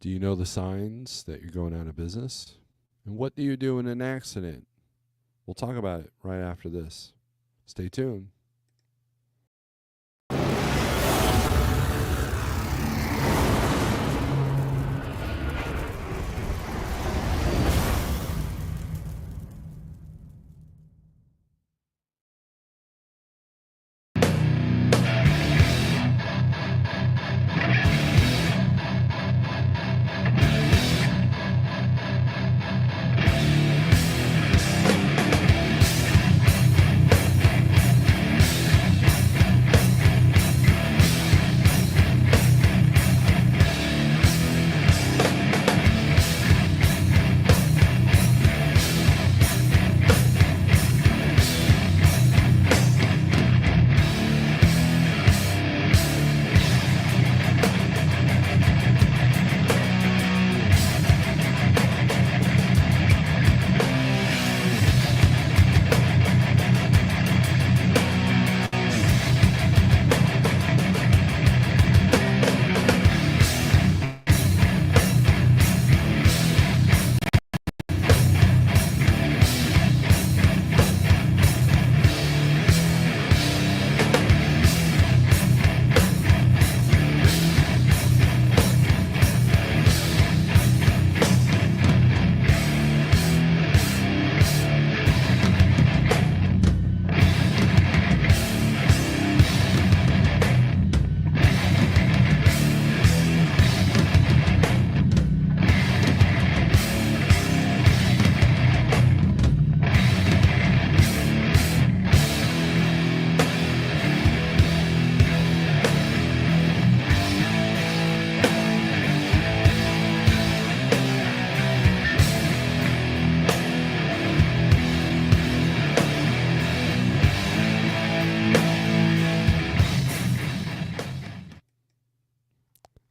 Do you know the signs that you're going out of business? And what do you do in an accident? We'll talk about it right after this. Stay tuned.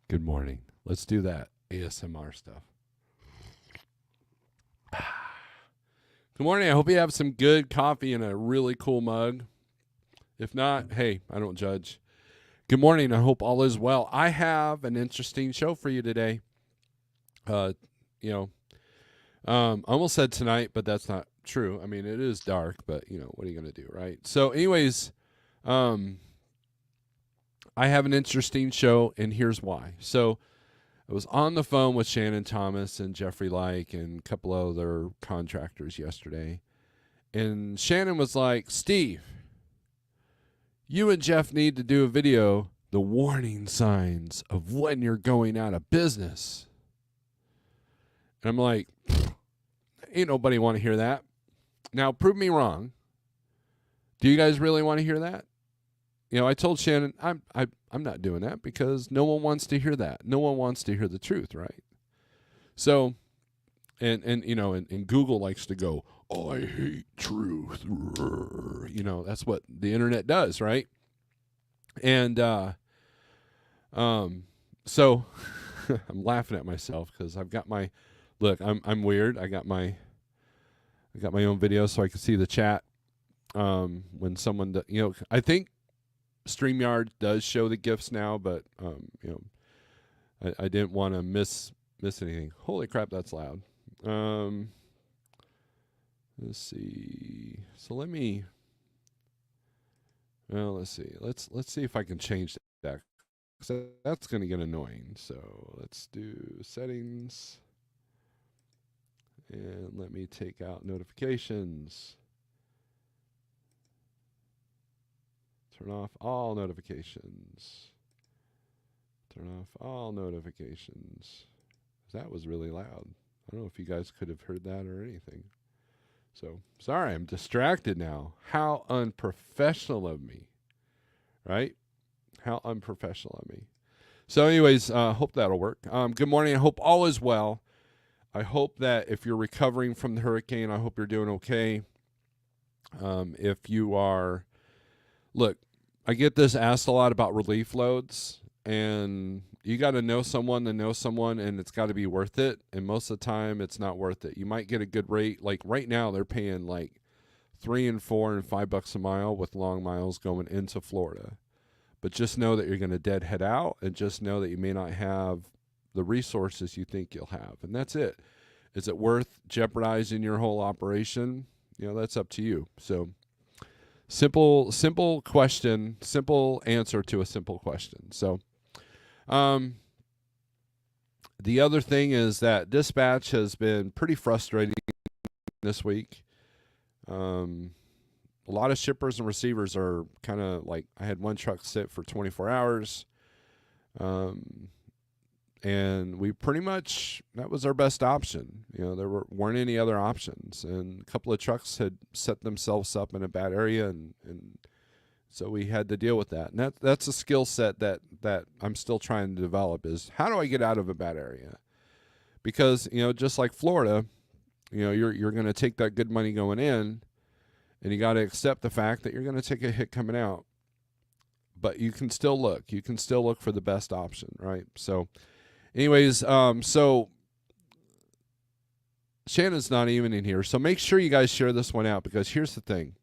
Good morning. Let's do that ASMR stuff. Good morning. I hope you have some good coffee in a really cool mug. If not, hey, I don't judge. Good morning. I hope all is well. I have an interesting show for you today. I almost said tonight, but that's not true. I mean, it is dark, but what are you going to do, right? So anyways, I have an interesting show, and here's why. So I was on the phone with Shannon Thomas and Jeffrey Like and a couple other contractors yesterday. And Shannon was like, Steve, you and Jeff need to do a video, the warning signs of when you're going out of business. And I'm like, ain't nobody want to hear that. Now, prove me wrong. Do you guys really want to hear that? I told Shannon, I'm not doing that because no one wants to hear that. No one wants to hear the truth, right? So, and Google likes to go, oh, I hate truth. That's what the internet does, right? And so I'm laughing at myself because I've got my look. I'm weird. I got my own video so I can see the chat. When someone, I think StreamYard does show the GIFs now, but I didn't want to miss anything. Holy crap, that's loud. Let's see. So let's see. Let's see if I can change that. So that's going to get annoying. So let's do settings. And let me take out notifications. Turn off all notifications. Turn off all notifications. That was really loud. I don't know if you guys could have heard that or anything. So, sorry, I'm distracted now. How unprofessional of me. Right? How unprofessional of me. So anyways, hope that'll work. Good morning. I hope all is well. I hope that if you're recovering from the hurricane, I hope you're doing okay. If you are... Look, I get this asked a lot about relief loads, and you got to know someone, and it's got to be worth it. And most of the time, it's not worth it. You might get a good rate. Like right now, they're paying like $3 and $4 and $5 a mile with long miles going into Florida. But just know that you're going to deadhead out, and just know that you may not have the resources you think you'll have. And that's it. Is it worth jeopardizing your whole operation? That's up to you. So simple question, simple answer to a simple question. So the other thing is that dispatch has been pretty frustrating this week. A lot of shippers and receivers are kind of like, I had one truck sit for 24 hours. And we pretty much, that was our best option. There weren't any other options. And a couple of trucks had set themselves up in a bad area. And so we had to deal with that. And that's a skill set that I'm still trying to develop, is how do I get out of a bad area? Because, just like Florida, you're going to take that good money going in, and you got to accept the fact that you're going to take a hit coming out. But you can still look. You can still look for the best option, right? So anyways, so Shannon's not even in here. So make sure you guys share this one out, because here's the thing.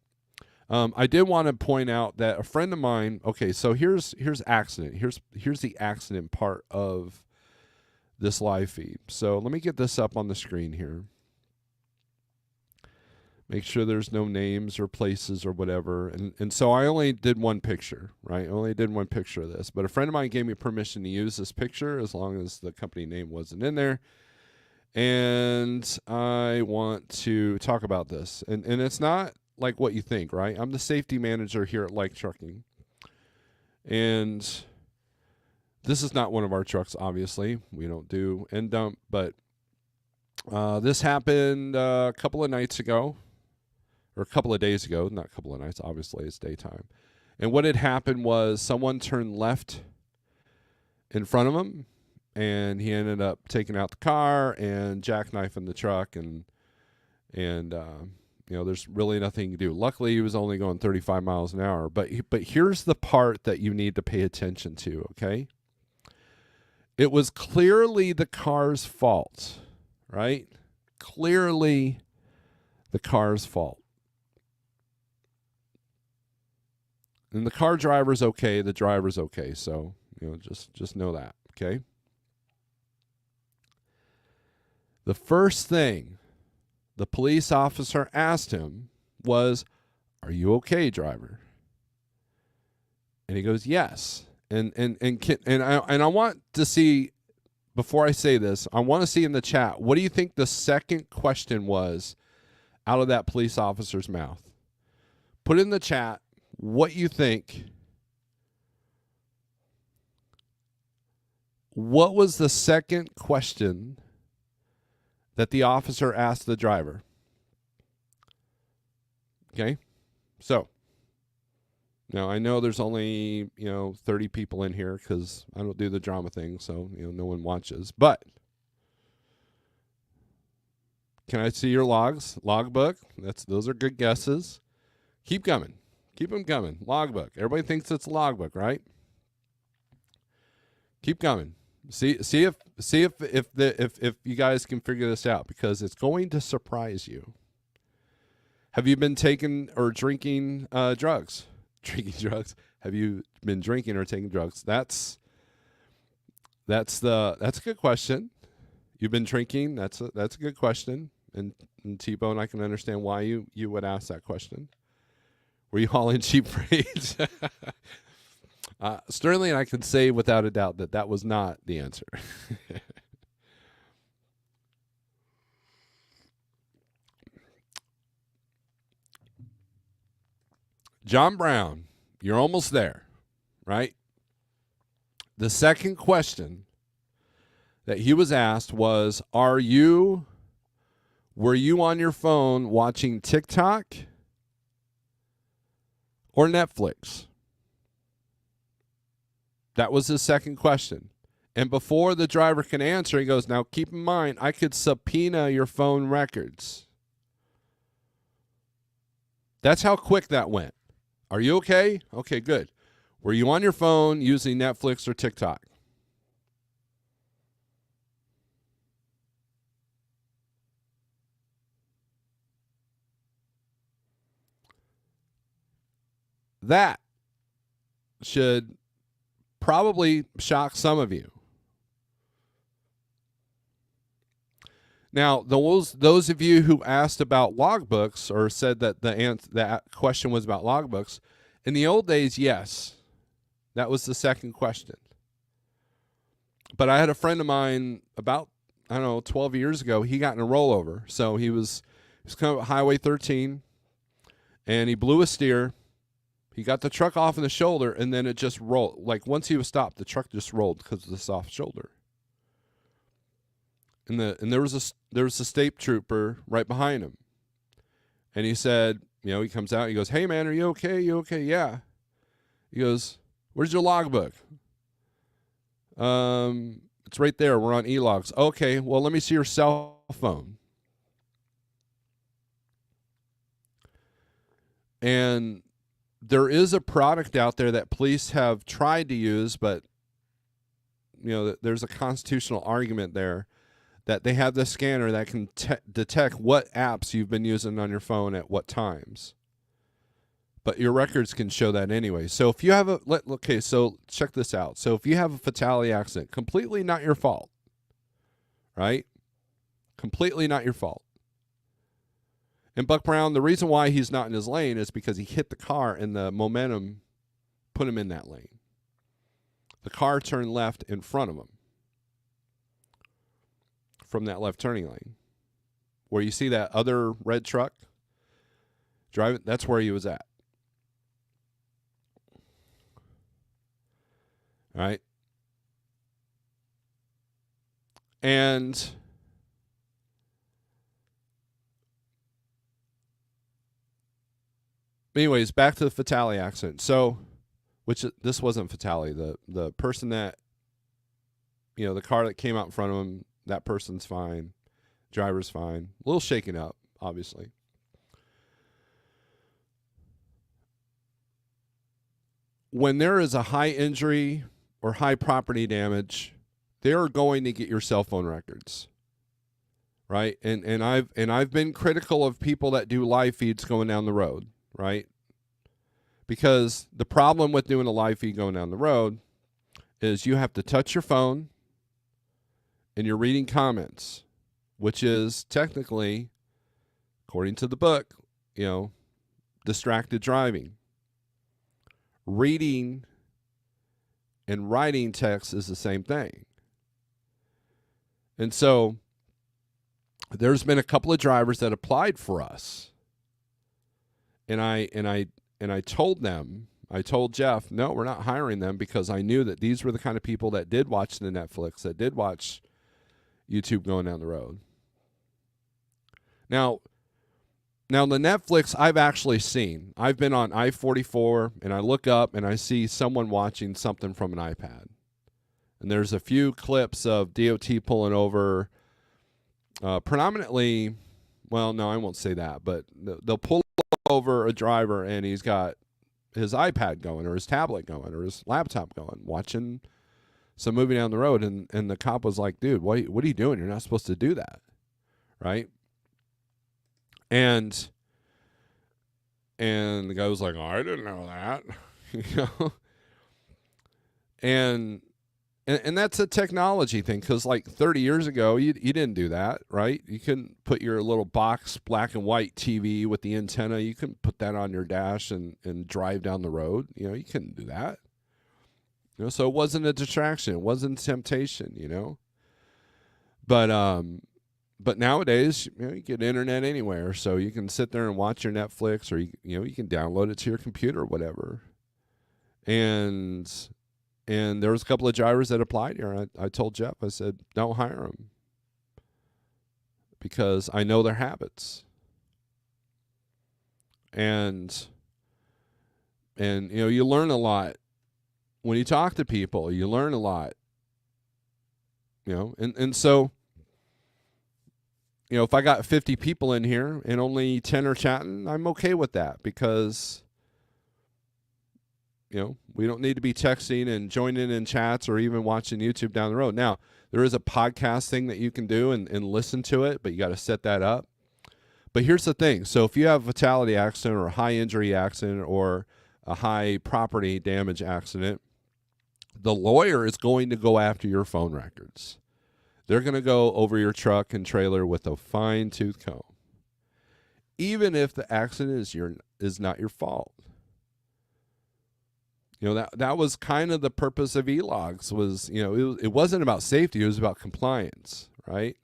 I did want to point out that a friend of mine, okay, so here's accident. Here's the accident part of this live feed. So let me get this up on the screen here. Make sure there's no names or places or whatever. And so I only did one picture, right? I only did one picture of this. But a friend of mine gave me permission to use this picture as long as the company name wasn't in there. And I want to talk about this. And it's not like what you think, right? I'm the safety manager here at Like Trucking. And this is not one of our trucks, obviously. We don't do end dump. But this happened a couple of nights ago. Or a couple of days ago, not a couple of nights, obviously it's daytime. And what had happened was someone turned left in front of him, and he ended up taking out the car and jackknifing the truck, and there's really nothing to do. Luckily, he was only going 35 miles an hour. But here's the part that you need to pay attention to, okay? It was clearly the car's fault, right? Clearly the car's fault. And the car driver's okay, the driver's okay. So, just know that, okay? The first thing the police officer asked him was, "Are you okay, driver?" And he goes, "Yes." And I want to see, before I say this, I want to see in the chat, what do you think the second question was out of that police officer's mouth? Put in the chat what you think. What was the second question that the officer asked the driver? Okay, so now I know there's only 30 people in here because I don't do the drama thing, so no one watches. But can I see your logbook? Those are good guesses. Keep coming. Keep them coming. Logbook. Everybody thinks it's a logbook, right? Keep coming. See if you guys can figure this out, because it's going to surprise you. Have you been taking or drinking drugs? Drinking drugs. Have you been drinking or taking drugs? That's a good question. You've been drinking. That's a good question. And T-Bone, I can understand why you would ask that question. Were you hauling cheap freight? Sterling, I can say without a doubt that was not the answer. John Brown, you're almost there, right? The second question that he was asked was, were you on your phone watching TikTok or Netflix? That was his second question. And before the driver can answer, he goes, "Now keep in mind, I could subpoena your phone records." That's how quick that went. Are you okay? Okay, good. Were you on your phone using Netflix or TikTok? That should probably shock some of you. Now, those of you who asked about logbooks or said that that question was about logbooks, in the old days, yes, that was the second question. But I had a friend of mine about, 12 years ago. He got in a rollover. So he was coming up Highway 13, and he blew a steer. He got the truck off in the shoulder, and then it just rolled. Like, once he was stopped, the truck just rolled because of the soft shoulder. And there was a state trooper right behind him. And he said, he comes out, he goes, "Hey man, are you okay? You okay?" "Yeah." He goes, "Where's your logbook?" It's right there. We're on e-logs." "Okay, well, let me see your cell phone." And there is a product out there that police have tried to use, but there's a constitutional argument there that they have this scanner that can detect what apps you've been using on your phone at what times. But your records can show that anyway. So if you have so check this out. So if you have a fatality accident, completely not your fault, right? Completely not your fault. And Buck Brown, the reason why he's not in his lane is because he hit the car and the momentum put him in that lane. The car turned left in front of him from that left turning lane. Where you see that other red truck driving, that's where he was at. All right. And anyways, back to the fatality accident. So, this wasn't fatality. The person that, the car that came out in front of him, that person's fine. Driver's fine. A little shaken up, obviously. When there is a high injury or high property damage, they're going to get your cell phone records. Right? And I've been critical of people that do live feeds going down the road, right? Because the problem with doing a live feed going down the road is you have to touch your phone and you're reading comments, which is technically, according to the book, distracted driving. Reading and writing text is the same thing. And so there's been a couple of drivers that applied for us. And I told them, I told Jeff, no, we're not hiring them, because I knew that these were the kind of people that did watch the Netflix, that did watch YouTube going down the road. Now the Netflix I've actually seen. I've been on I-44 and I look up and I see someone watching something from an iPad. And there's a few clips of DOT pulling over, predominantly, well, no, I won't say that, but they'll pull over a driver and he's got his iPad going or his tablet going or his laptop going, watching some movie down the road. And the cop was like, "Dude, what are you doing? You're not supposed to do that." Right? And the guy was like, "Oh, I didn't know that." And that's a technology thing, because like 30 years ago, you didn't do that, right? You couldn't put your little box black and white TV with the antenna. You couldn't put that on your dash and drive down the road. You couldn't do that. So it wasn't a distraction. It wasn't temptation, But nowadays, you get internet anywhere, so you can sit there and watch your Netflix, or you can download it to your computer or whatever. And there was a couple of drivers that applied here. I told Jeff, I said, don't hire them, because I know their habits. And you learn a lot when you talk to people. You learn a lot, and so. If I got 50 people in here and only 10 are chatting, I'm okay with that, because, we don't need to be texting and joining in chats or even watching YouTube down the road. Now, there is a podcast thing that you can do and listen to it, but you got to set that up. But here's the thing. So if you have a fatality accident or a high injury accident or a high property damage accident, the lawyer is going to go after your phone records. they're going to go over your truck and trailer with a fine-tooth comb, even if the accident is not your fault. That was kind of the purpose of e-logs was, it wasn't about safety. It was about compliance, right?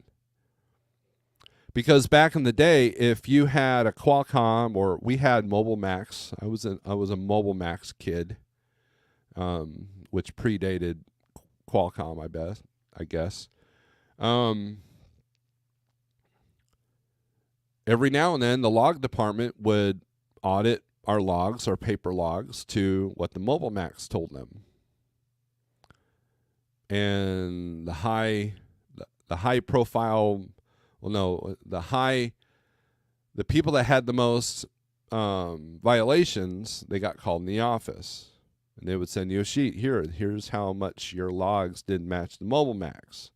Because back in the day, if you had a Qualcomm or we had Mobile Max, I was a Mobile Max kid, which predated Qualcomm, I guess. Every now and then, the log department would audit our logs, our paper logs, to what the Mobile Max told them. And the high profile, the people that had the most violations, they got called in the office. And they would send you a sheet. Here's how much your logs didn't match the Mobile Max.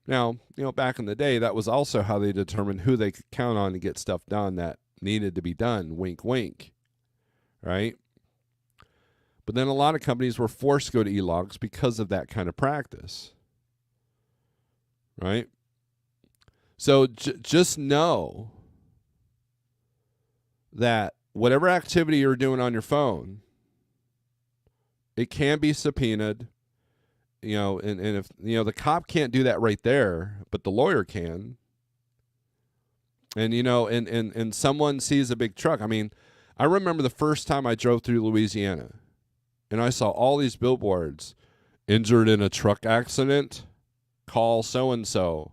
Now, back in the day, that was also how they determined who they could count on to get stuff done that needed to be done. Wink, wink. Right? But then a lot of companies were forced to go to e-logs because of that kind of practice. Right? So just know that whatever activity you're doing on your phone, it can be subpoenaed. And if the cop can't do that right there, but the lawyer can. And and someone sees a big truck. I mean, I remember the first time I drove through Louisiana, and I saw all these billboards: injured in a truck accident, call so and so.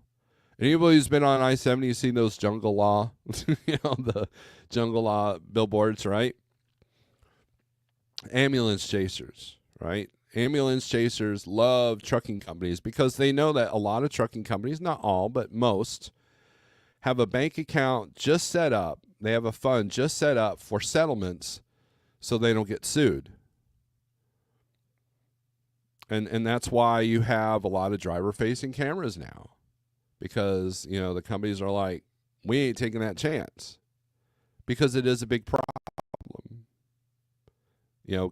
Anybody who's been on I-70, you've seen those jungle law, the jungle law billboards, right? Ambulance chasers, right? Ambulance chasers love trucking companies because they know that a lot of trucking companies, not all, but most, have a bank account just set up. They have a fund just set up for settlements so they don't get sued. And that's why you have a lot of driver-facing cameras now, because, the companies are like, we ain't taking that chance, because it is a big problem.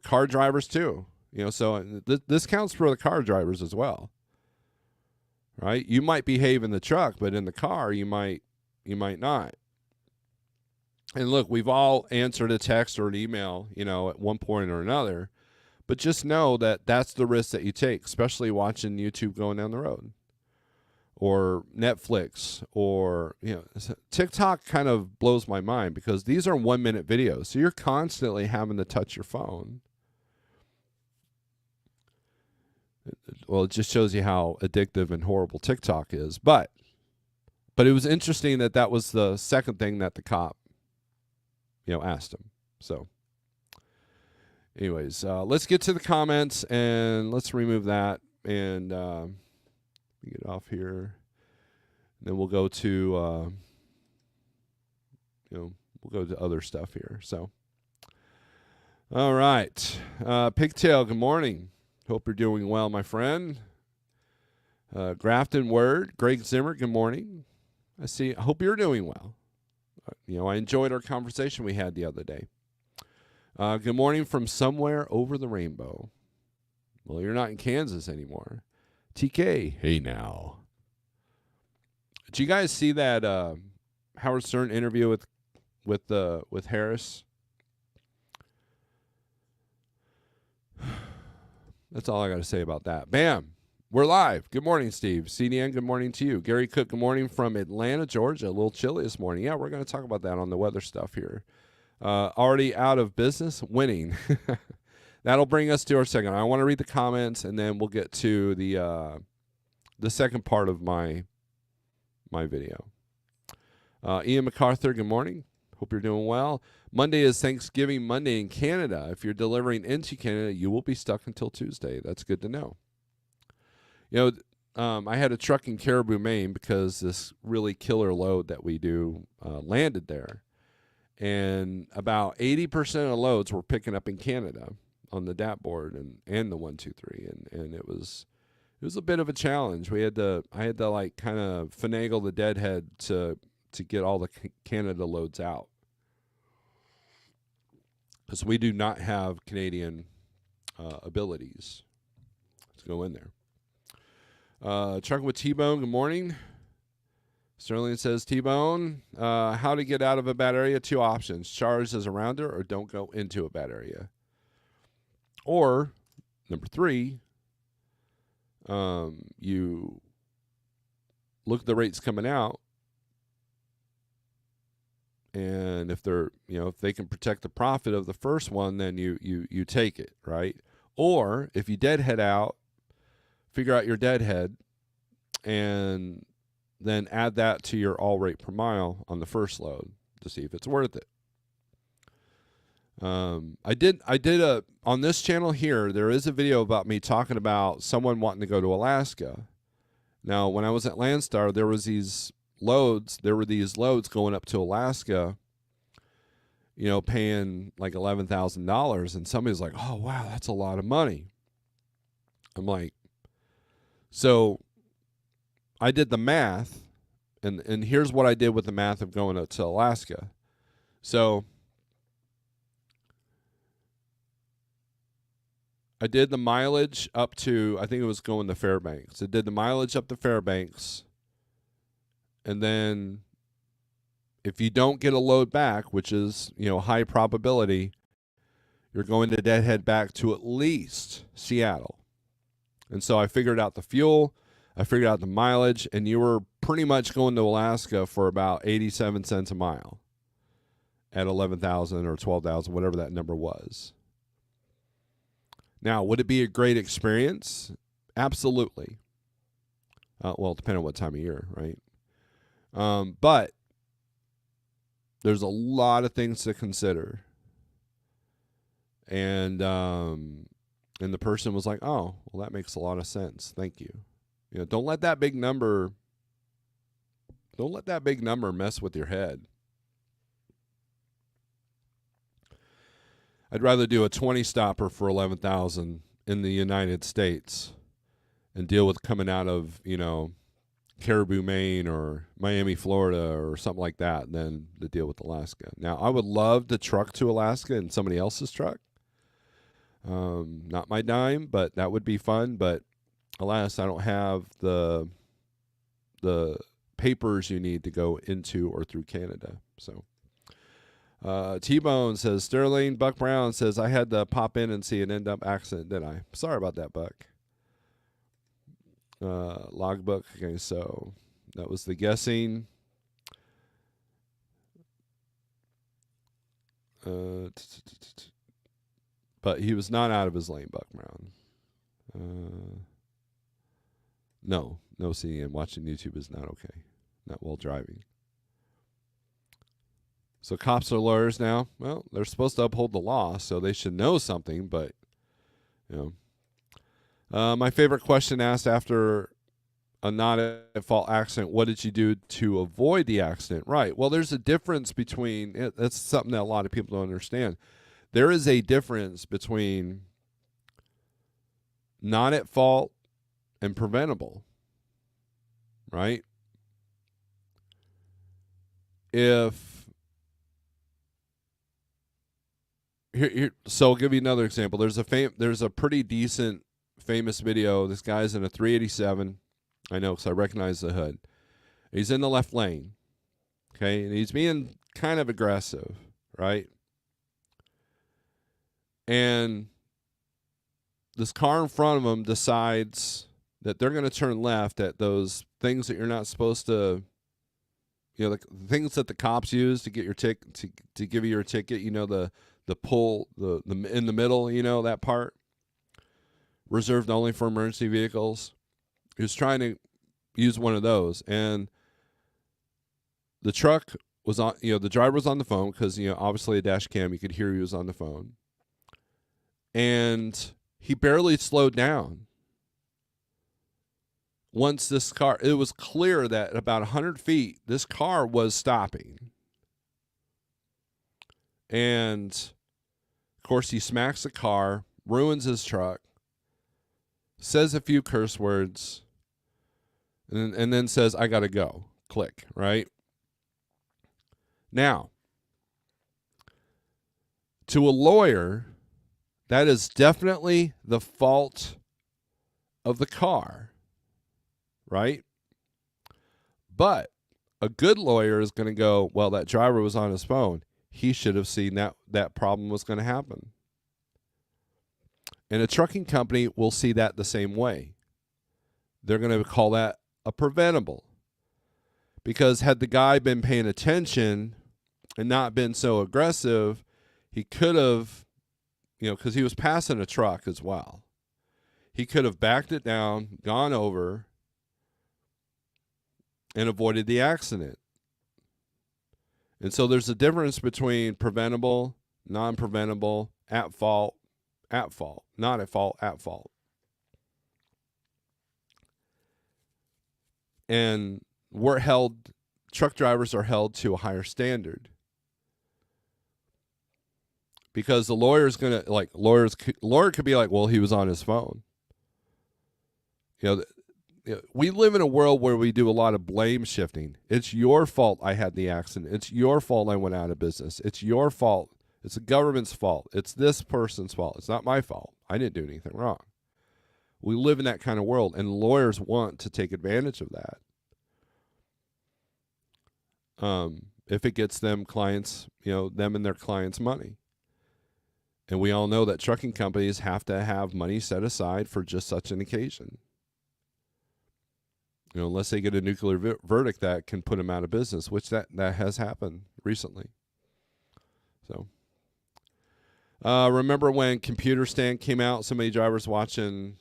Car drivers too. So this counts for the car drivers as well, right? You might behave in the truck, but in the car, you might not. And look, we've all answered a text or an email, at one point or another, but just know that that's the risk that you take, especially watching YouTube going down the road, or Netflix, or, TikTok kind of blows my mind because these are 1-minute videos. So you're constantly having to touch your phone. Well, it just shows you how addictive and horrible TikTok is. But it was interesting that was the second thing that the cop, asked him. So anyways, let's get to the comments and let's remove that and get off here. Then we'll go to, we'll go to other stuff here. So, all right. Pigtail, good morning. Hope you're doing well, my friend. Grafton Word, Greg Zimmer, good morning. I hope you're doing well. I enjoyed our conversation we had the other day. Good morning from somewhere over the rainbow. Well, you're not in Kansas anymore. TK, hey now. Did you guys see that Howard Stern interview with Harris? That's all I got to say about that. Bam. We're live. Good morning, Steve. CDN, good morning to you. Gary Cook, good morning from Atlanta, Georgia. A little chilly this morning. Yeah, we're going to talk about that on the weather stuff here. Already out of business, winning. That'll bring us to our second. I want to read the comments, and then we'll get to the second part of my video. Ian MacArthur, good morning. Hope you're doing well. Monday is Thanksgiving Monday in Canada. If you're delivering into Canada, you will be stuck until Tuesday. That's good to know. I had a truck in Caribou, Maine, because this really killer load that we do landed there. And about 80% of the loads were picking up in Canada on the DAT board and the 123. And it was a bit of a challenge. I had to like kind of finagle the deadhead to get all the Canada loads out, because we do not have Canadian abilities to go in there. Trucking with T-Bone, good morning. Sterling says, T-Bone, how to get out of a bad area? 2 options. Charge as a rounder or don't go into a bad area. Or, number 3, you look at the rates coming out, and if they're, if they can protect the profit of the first one, then you take it, right? Or if you deadhead out, figure out your deadhead, and then add that to your all rate per mile on the first load to see if it's worth it. I did on this channel here, there is a video about me talking about someone wanting to go to Alaska. Now, when I was at Landstar, there were these loads going up to Alaska, paying like $11,000, and somebody's like, oh, wow, that's a lot of money. I'm like, so I did the math, and here's what I did with the math of going up to Alaska. So I did the mileage up to, I think it was going to Fairbanks. I did the mileage up to Fairbanks, and then if you don't get a load back, which is, high probability, you're going to deadhead back to at least Seattle. And so I figured out the fuel, I figured out the mileage, and you were pretty much going to Alaska for about 87 cents a mile at 11,000 or 12,000, whatever that number was. Now, would it be a great experience? Absolutely. Well, depending on what time of year, right? But there's a lot of things to consider. And the person was like, oh, well, that makes a lot of sense. Thank you. Don't let that big number mess with your head. I'd rather do a 20 stopper for 11,000 in the United States and deal with coming out of, Caribou, Maine or Miami, Florida or something like that than to deal with Alaska. Now, I would love to truck to Alaska in somebody else's truck. Not my dime, but that would be fun. But alas, I don't have the papers you need to go into or through Canada. So T-Bone says, Sterling, Buck Brown says, I had to pop in and see an end-up accident, didn't I? Sorry about that, Buck. Logbook. Okay, so that was the guessing. But he was not out of his lane, Buck Brown. No seeing and watching YouTube is not okay. Not while driving. So cops are lawyers now. Well, they're supposed to uphold the law, so they should know something, but, my favorite question asked after a not-at-fault accident, what did you do to avoid the accident? Right. Well, there's a difference between, that's something that a lot of people don't understand. There is a difference between not at fault and preventable, right? So I'll give you another example. There's a pretty decent famous video. This guy's in a 387. I know because I recognize the hood. He's in the left lane, okay, and he's being kind of aggressive, right? And this car in front of him decides that they're going to turn left at those things that you're not supposed to, the things that the cops use to get your ticket, to give you your ticket, the pull, the in the middle, that part, reserved only for emergency vehicles. He was trying to use one of those, and the truck was on, the driver was on the phone because, obviously a dash cam, you could hear he was on the phone. And he barely slowed down. Once this car, it was clear that about 100 feet, this car was stopping. And, of course, he smacks the car, ruins his truck, says a few curse words, and then says, I got to go. Click, right? Now, to a lawyer, that is definitely the fault of the car. right? But a good lawyer is going to go, well, that driver was on his phone. He should have seen that problem was going to happen. And a trucking company will see that the same way. They're going to call that a preventable. Because had the guy been paying attention and not been so aggressive, he could have, because he was passing a truck as well. He could have backed it down, gone over, and avoided the accident. And so there's a difference between preventable, non-preventable, at fault, not at fault, at fault. And truck drivers are held to a higher standard. Because the lawyer's going to, lawyer could be like, well, he was on his phone. We live in a world where we do a lot of blame shifting. It's your fault I had the accident. It's your fault I went out of business. It's your fault. It's the government's fault. It's this person's fault. It's not my fault. I didn't do anything wrong. We live in that kind of world, and lawyers want to take advantage of that. If it gets them clients, them and their clients' money. And we all know that trucking companies have to have money set aside for just such an occasion. Unless they get a nuclear verdict that can put them out of business, which that has happened recently. So, remember when Computer Stand came out? So many drivers watching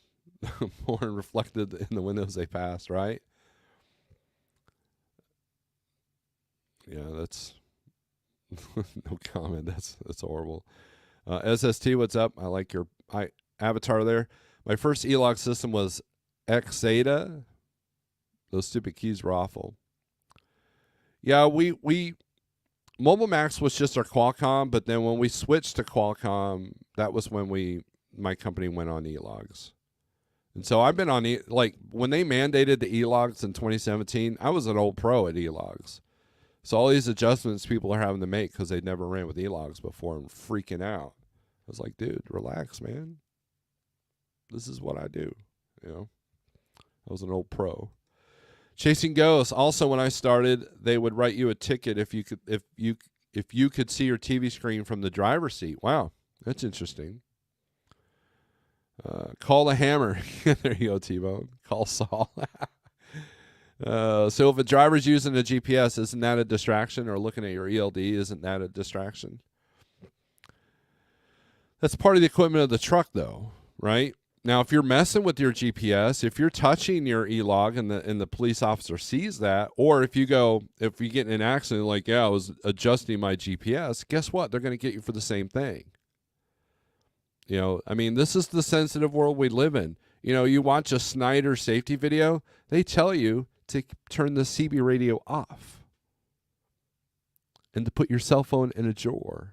porn reflected in the windows they passed, right? Yeah, that's no comment. That's horrible. SST, what's up? I like your avatar there. My first E-log system was Xada. Those stupid keys were awful. Yeah, we Mobile Max was just our Qualcomm, but then when we switched to Qualcomm, that was when my company went on E-logs. And so I've been on when they mandated the E-logs in 2017, I was an old pro at E-logs. So all these adjustments people are having to make because they'd never ran with E-logs before and freaking out. I was like, dude, relax, man. This is what I do. I was an old pro. Chasing ghosts. Also, when I started, they would write you a ticket if you could see your TV screen from the driver's seat. Wow, that's interesting. Call the hammer. There you go, T-Bone. Call Saul. So if a driver's using a GPS, isn't that a distraction? Or looking at your ELD, isn't that a distraction? That's part of the equipment of the truck, though, right? Now, if you're messing with your GPS, if you're touching your E-log and the police officer sees that, or if you get in an accident, I was adjusting my GPS, guess what? They're going to get you for the same thing. This is the sensitive world we live in. You watch a Snyder safety video, they tell you to turn the CB radio off and to put your cell phone in a drawer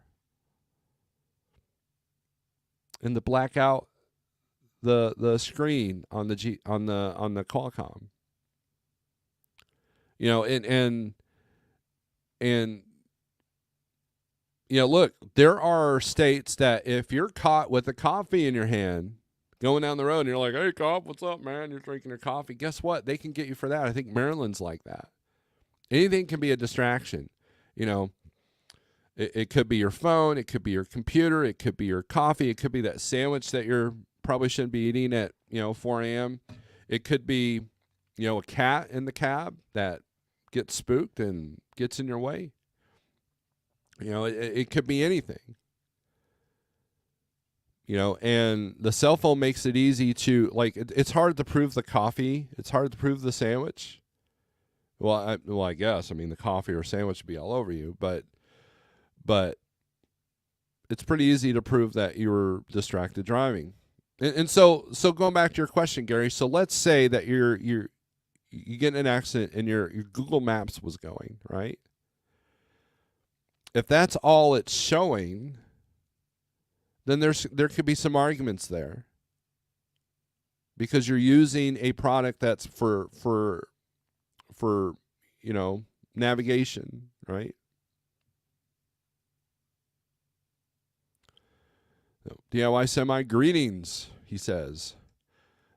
and to black out the screen on the Qualcomm. Look, there are states that if you're caught with a coffee in your hand going down the road and you're like, hey, cop, what's up, man? You're drinking your coffee. Guess what? They can get you for that. I think Maryland's like that. Anything can be a distraction. It could be your phone. It could be your computer. It could be your coffee. It could be that sandwich that you're probably shouldn't be eating at 4 a.m. It could be a cat in the cab that gets spooked and gets in your way. It could be anything. And the cell phone makes it easy to it's hard to prove the coffee. It's hard to prove the sandwich. Well, I guess the coffee or sandwich would be all over you, but it's pretty easy to prove that you were distracted driving. And so going back to your question, Gary, so let's say that you get in an accident and your Google Maps was going, right? If that's all it's showing, then there could be some arguments there. Because you're using a product that's for navigation, right? DIY Semi, greetings, he says.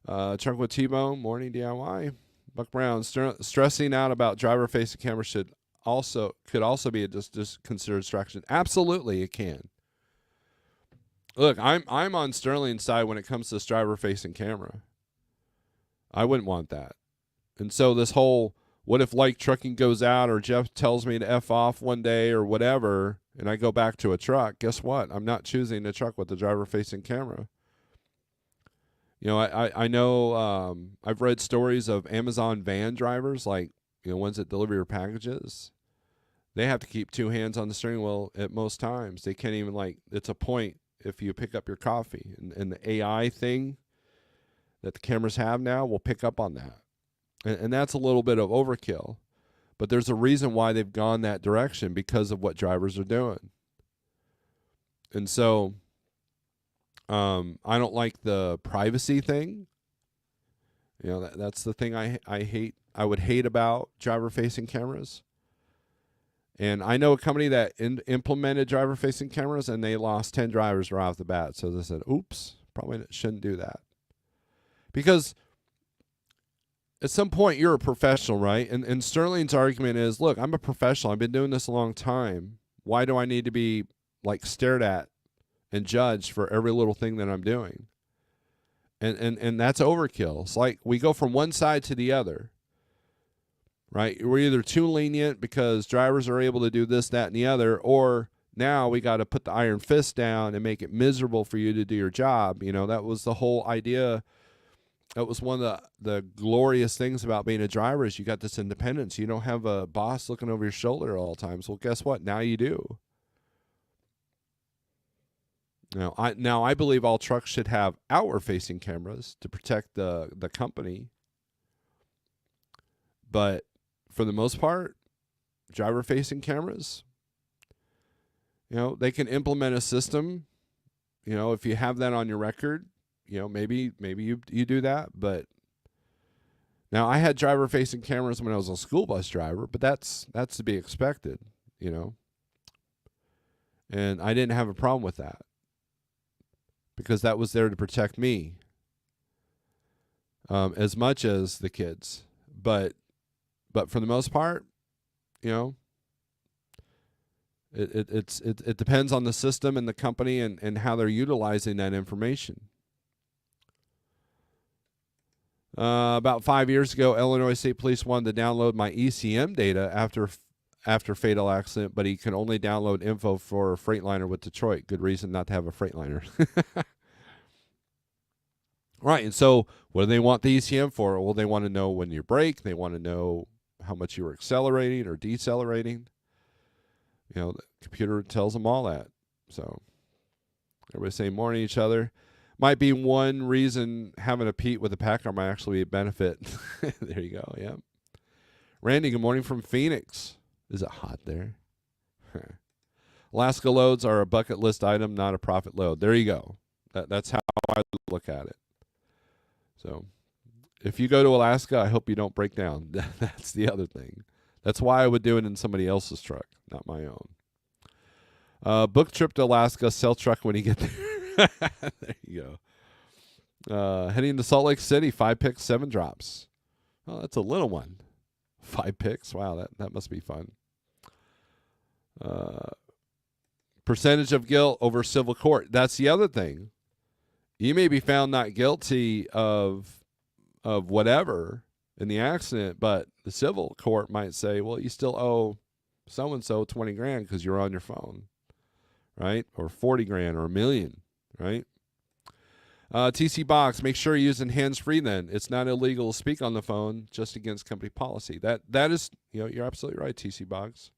Truck with T-Bone, morning DIY. Buck Brown, stressing out about driver-facing cameras could also be a just considered distraction. Absolutely, it can. Look, I'm on Sterling's side when it comes to this driver-facing camera. I wouldn't want that. And so this whole, what if like trucking goes out or Jeff tells me to F off one day or whatever, and I go back to a truck, guess what? I'm not choosing a truck with the driver-facing camera. You know, I know I've read stories of Amazon van drivers, like, you know, ones that deliver your packages. They have to keep two hands on the steering wheel at most times. They can't even, like, it's a point if you pick up your coffee. And the AI thing that the cameras have now will pick up on that. And that's a little bit of overkill. But there's a reason why they've gone that direction, because of what drivers are doing. And so I don't like the privacy thing. You know, that's the thing I hate. I would hate about driver-facing cameras. And I know a company that implemented driver-facing cameras, and they lost 10 drivers right off the bat. So they said, oops, probably shouldn't do that. Because at some point, you're a professional, right? And Sterling's argument is, look, I'm a professional. I've been doing this a long time. Why do I need to be, like, stared at and judged for every little thing that I'm doing? And that's overkill. It's like we go from one side to the other. Right? We're either too lenient because drivers are able to do this, that, and the other, or now we got to put the iron fist down and make it miserable for you to do your job. You know, that was the whole idea. That was one of the glorious things about being a driver, is you got this independence. You don't have a boss looking over your shoulder at all times. Well, guess what? Now you do. Now I believe all trucks should have outward-facing cameras to protect the company. But for the most part, driver-facing cameras, you know, they can implement a system. You know, if you have that on your record, you know, maybe you do that. But now I had driver-facing cameras when I was a school bus driver, but that's to be expected, you know. And I didn't have a problem with that, because that was there to protect me as much as the kids. But for the most part, you know, it depends on the system and the company and how they're utilizing that information. About 5 years ago, Illinois State Police wanted to download my ECM data after fatal accident, but he can only download info for a Freightliner with Detroit. Good reason not to have a Freightliner. Right, and so what do they want the ECM for? Well, they want to know when you brake. They want to know how much you were accelerating or decelerating. You know, the computer tells them all that. So everybody saying morning to each other. Might be one reason having a Pete with a Packard might actually be a benefit. There you go, yeah. Randy, good morning from Phoenix. Is it hot there? Alaska loads are a bucket list item, not a profit load. There you go. That's how I look at it. So if you go to Alaska, I hope you don't break down. That's the other thing. That's why I would do it in somebody else's truck, not my own. Book trip to Alaska, sell truck when you get there. There you go. Heading to Salt Lake City, 5 picks, 7 drops. Oh, that's a little one. 5 picks. Wow, that must be fun. Percentage of guilt over civil court. That's the other thing. You may be found not guilty of whatever in the accident, but the civil court might say, well, you still owe so-and-so 20 grand because you're on your phone, right? Or 40 grand or $1 million, right? TC Box, make sure you're using hands-free then. It's not illegal to speak on the phone, just against company policy. That is, you know, you're absolutely right, TC Box.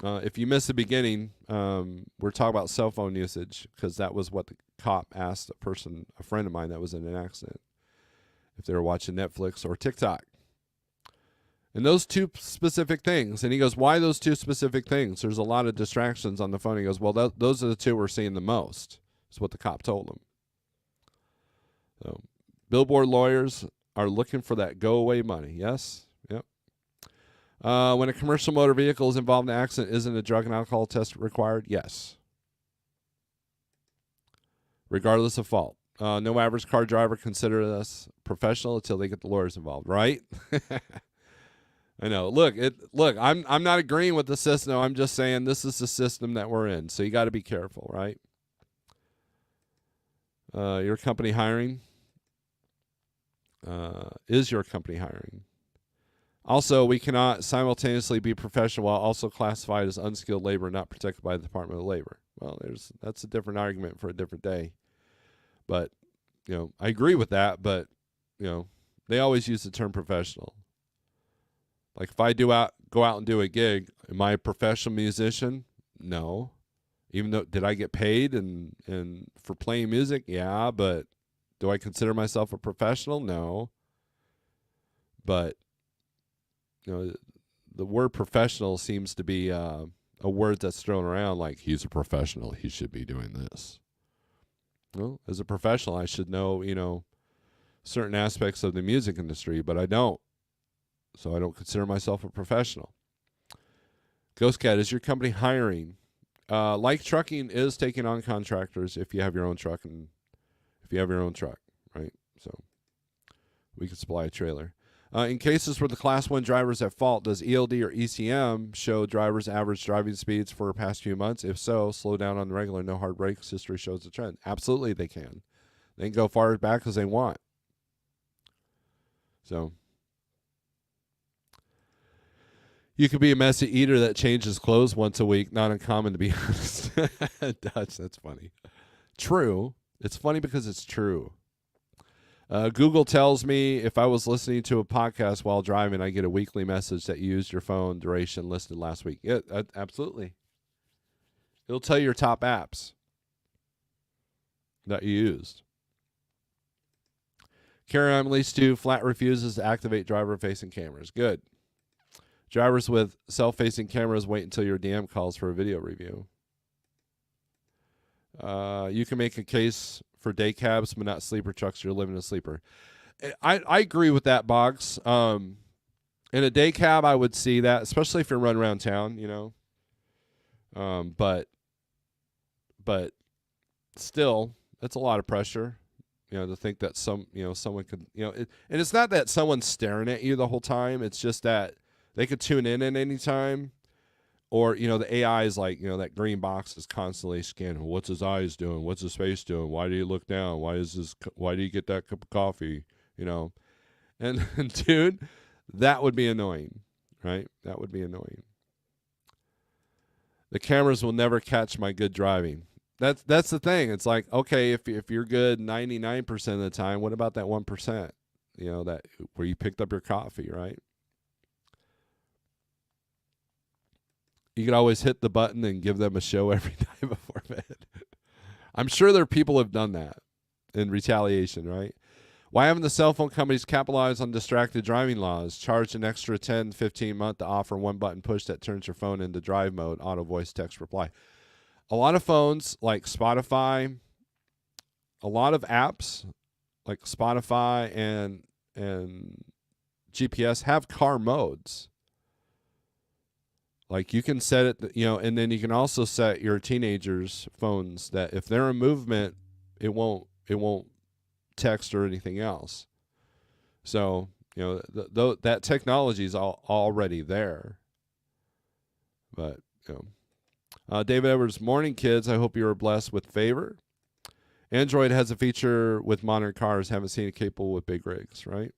If you missed the beginning, we're talking about cell phone usage, because that was what the cop asked a friend of mine that was in an accident, if they were watching Netflix or TikTok. And those two specific things. And he goes, why those two specific things? There's a lot of distractions on the phone. He goes, well, those are the two we're seeing the most. That's what the cop told him. So, billboard lawyers are looking for that go-away money. Yes? Yep. When a commercial motor vehicle is involved in an accident, isn't a drug and alcohol test required? Yes. Regardless of fault. No average car driver consider us professional until they get the lawyers involved, right? I know. Look, I'm not agreeing with the system. I'm just saying this is the system that we're in. So you got to be careful, right? Your company hiring? Is your company hiring? Also, we cannot simultaneously be professional while also classified as unskilled labor not protected by the Department of Labor. Well, that's a different argument for a different day. But, I agree with that, but, they always use the term professional. Like if I go out and do a gig, am I a professional musician? No. Even though, did I get paid and for playing music? Yeah, but do I consider myself a professional? No. But, the word professional seems to be a word that's thrown around like he's a professional. He should be doing this. Well, as a professional, I should know, certain aspects of the music industry, but I don't. So I don't consider myself a professional. Ghost Cat, is your company hiring? Like trucking is taking on contractors if you have your own truck right? So we can supply a trailer. In cases where the Class 1 driver is at fault, does ELD or ECM show drivers' average driving speeds for the past few months? If so, slow down on the regular, no hard brakes. History shows the trend. Absolutely they can. They can go far back as they want. So you could be a messy eater that changes clothes once a week. Not uncommon, to be honest. Dutch, that's funny. True. It's funny because it's true. Google tells me if I was listening to a podcast while driving, I get a weekly message that you used your phone duration listed last week. Yeah, absolutely. It'll tell you your top apps that you used. Carry on release 2, flat refuses to activate driver-facing cameras. Good. Drivers with self-facing cameras, wait until your DM calls for a video review. You can make a case for day cabs, but not sleeper trucks. You're living a sleeper. I agree with that, Boggs. In a day cab, I would see that, especially if you're running around town, But still, that's a lot of pressure, to think that someone could, and it's not that someone's staring at you the whole time. It's just that they could tune in at any time. Or, the AI is like, that green box is constantly scanning. What's his eyes doing? What's his face doing? Why do you look down? Why do you get that cup of coffee? And dude, that would be annoying, right? That would be annoying. The cameras will never catch my good driving. That's the thing. It's like, okay, if you're good 99% of the time, what about that 1%? That where you picked up your coffee, right? You could always hit the button and give them a show every night before bed. I'm sure there are people who have done that in retaliation, right? Why haven't the cell phone companies capitalized on distracted driving laws, charged an extra $10, $15 a month to offer one button push that turns your phone into drive mode, auto voice text reply? A lot of phones like Spotify, a lot of apps like Spotify and GPS have car modes. Like you can set it, and then you can also set your teenagers' phones that if they're in movement, it won't text or anything else. So, that technology is already there. But, David Edwards, morning kids. I hope you are blessed with favor. Android has a feature with modern cars. Haven't seen it capable with big rigs, right?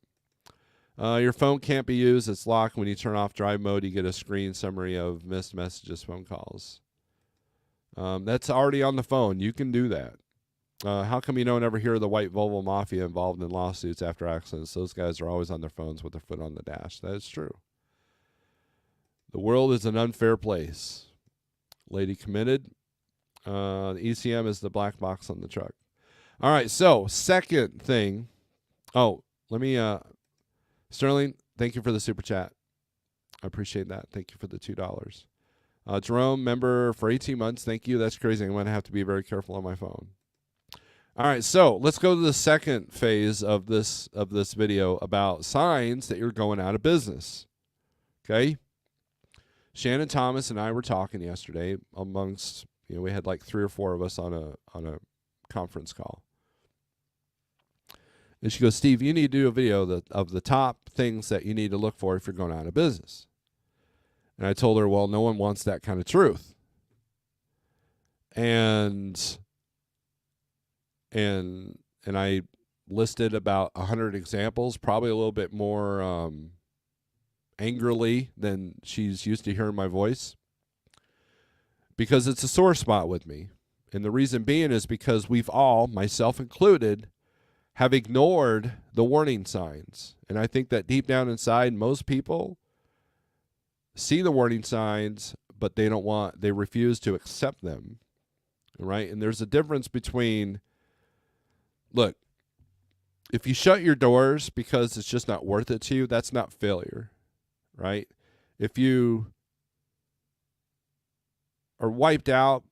Your phone can't be used. It's locked. When you turn off drive mode, you get a screen summary of missed messages, phone calls. That's already on the phone. You can do that. How come you don't ever hear the white Volvo Mafia involved in lawsuits after accidents? Those guys are always on their phones with their foot on the dash. That is true. The world is an unfair place. Lady committed. The ECM is the black box on the truck. All right, so second thing. Oh, let me... Sterling, thank you for the super chat. I appreciate that. Thank you for the $2. Jerome, member for 18 months. Thank you. That's crazy. I'm going to have to be very careful on my phone. All right, so let's go to the second phase of this video about signs that you're going out of business. Okay? Shannon Thomas and I were talking yesterday amongst, we had like 3 or 4 of us on a conference call. And she goes, Steve, you need to do a video of the top things that you need to look for if you're going out of business. And I told her, well, no one wants that kind of truth. And I listed about 100 examples, probably a little bit more angrily than she's used to hearing my voice, because it's a sore spot with me. And the reason being is because we've all, myself included, have ignored the warning signs. And I think that deep down inside, most people see the warning signs, but they refuse to accept them. Right? And there's a difference between, look, if you shut your doors because it's just not worth it to you, that's not failure. Right? If you are wiped out,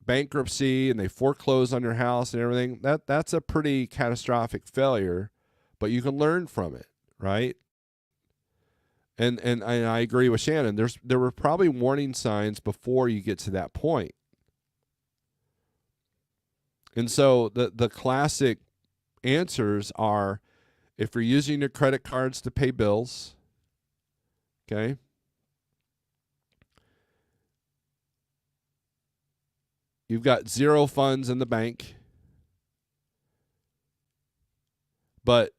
bankruptcy, and they foreclose on your house and everything, that's a pretty catastrophic failure, but you can learn from it, right? And I agree with Shannon. There were probably warning signs before you get to that point. And so the classic answers are, if you're using your credit cards to pay bills, okay, you've got zero funds in the bank, but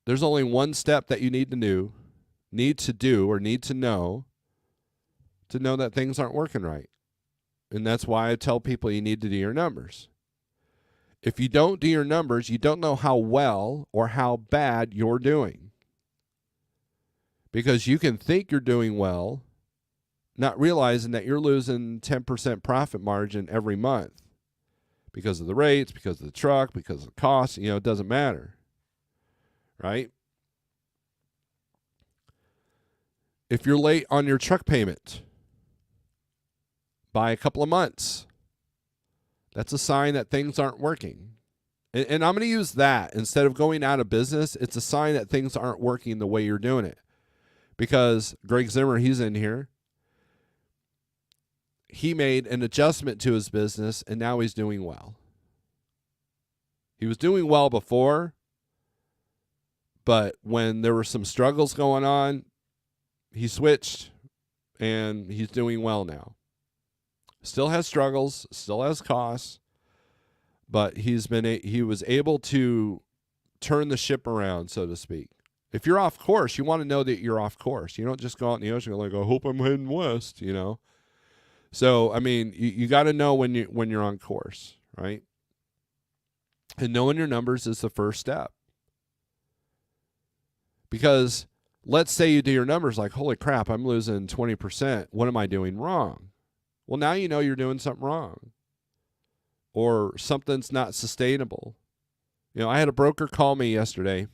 there's only one step that you need to know that things aren't working right. And that's why I tell people you need to do your numbers. If you don't do your numbers, you don't know how well or how bad you're doing. Because you can think you're doing well, not realizing that you're losing 10% profit margin every month because of the rates, because of the truck, because of the cost. It doesn't matter, right? If you're late on your truck payment by a couple of months, that's a sign that things aren't working. And I'm going to use that instead of going out of business. It's a sign that things aren't working the way you're doing it. Because Greg Zimmer, he's in here. He made an adjustment to his business, and now he's doing well. He was doing well before, but when there were some struggles going on, he switched, and he's doing well now. Still has struggles, still has costs, but he was able to turn the ship around, so to speak. If you're off course, you want to know that you're off course. You don't just go out in the ocean and I hope I'm heading west, So, I mean, you got to know when you're on course, right? And knowing your numbers is the first step. Because let's say you do your numbers like, holy crap, I'm losing 20%. What am I doing wrong? Well, now you know you're doing something wrong. Or something's not sustainable. I had a broker call me yesterday.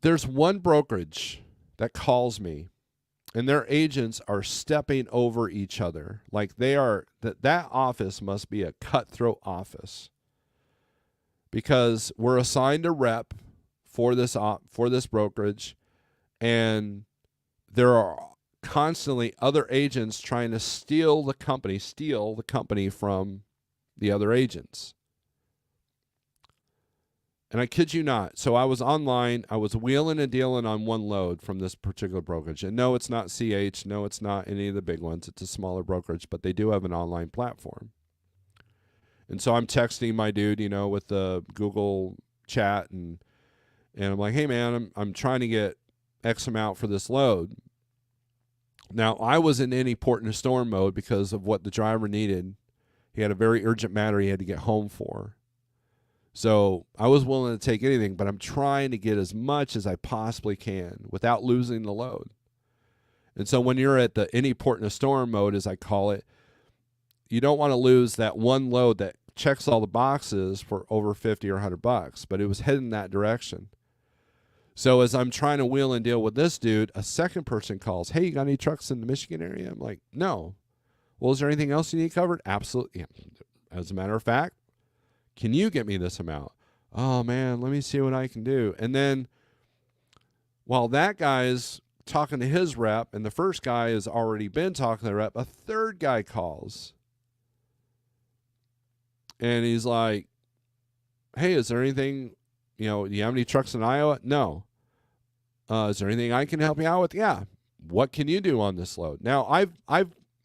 There's one brokerage that calls me, and their agents are stepping over each other. Like that office must be a cutthroat office, because we're assigned a rep for this brokerage, and there are constantly other agents trying to steal the company from the other agents. And I kid you not. So I was online. I was wheeling and dealing on one load from this particular brokerage. And no, it's not CH. No, it's not any of the big ones. It's a smaller brokerage, but they do have an online platform. And so I'm texting my dude, with the Google chat, and I'm like, hey man, I'm trying to get X amount for this load. Now, I was in any port in a storm mode because of what the driver needed. He had a very urgent matter he had to get home for. So I was willing to take anything, but I'm trying to get as much as I possibly can without losing the load. And so when you're at the any port in a storm mode, as I call it, you don't want to lose that one load that checks all the boxes for over $50 or $100, but it was heading that direction. So as I'm trying to wheel and deal with this dude, a second person calls, hey, you got any trucks in the Michigan area? I'm like, no. Well, is there anything else you need covered? Absolutely. Yeah. As a matter of fact, can you get me this amount? Oh, man, let me see what I can do. And then while that guy's talking to his rep and the first guy has already been talking to the rep, a third guy calls. And he's like, hey, is there anything, do you have any trucks in Iowa? No. Is there anything I can help you out with? Yeah. What can you do on this load? Now,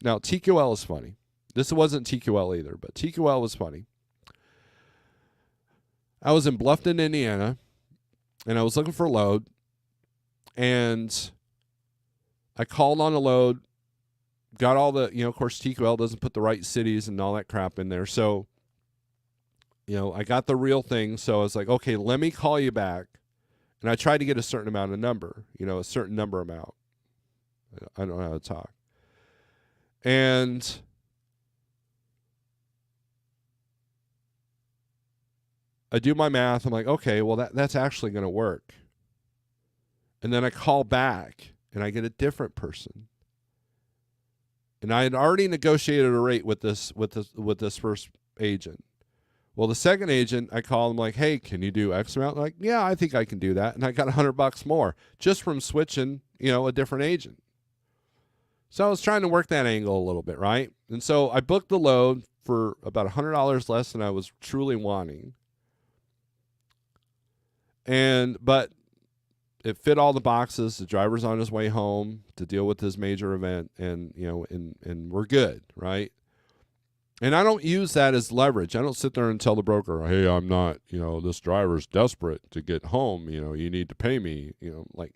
now TQL is funny. This wasn't TQL either, but TQL was funny. I was in Bluffton, Indiana, and I was looking for a load, and I called on a load, got all the, of course, TQL doesn't put the right cities and all that crap in there. So, I got the real thing. So I was like, okay, let me call you back. And I tried to get a certain amount of number, a certain number amount. I don't know how to talk. And I do my math. I'm like, okay, well, that's actually going to work. And then I call back, and I get a different person. And I had already negotiated a rate with this first agent. Well, the second agent, I call him like, hey, can you do X amount? Like, yeah, I think I can do that. And I got $100 more just from switching, a different agent. So I was trying to work that angle a little bit, right? And so I booked the load for about $100 less than I was truly wanting. But it fit all the boxes. The driver's on his way home to deal with his major event, and and we're good, right? And I don't use that as leverage. I don't sit there and tell the broker, hey, I'm not, this driver's desperate to get home. You need to pay me. Like,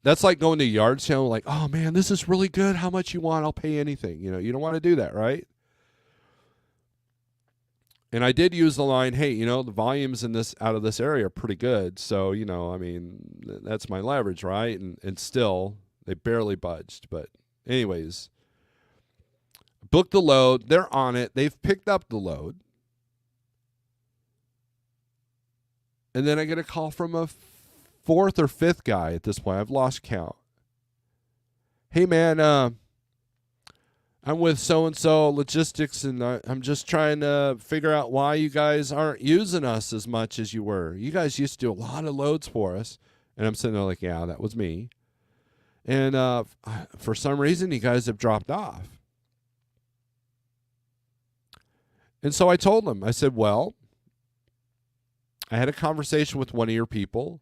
that's like going to a yard sale, like, oh, man, this is really good. How much you want? I'll pay anything. You don't want to do that, right? And I did use the line, hey, the volumes out of this area are pretty good. So, that's my leverage, right? And still, they barely budged. But anyways, booked the load. They're on it. They've picked up the load. And then I get a call from a fourth or fifth guy at this point. I've lost count. Hey, man, I'm with so-and-so logistics, and I'm just trying to figure out why you guys aren't using us as much as you were. You guys used to do a lot of loads for us. And I'm sitting there like, yeah, that was me. And for some reason, you guys have dropped off. And so I told him, I said, well, I had a conversation with one of your people,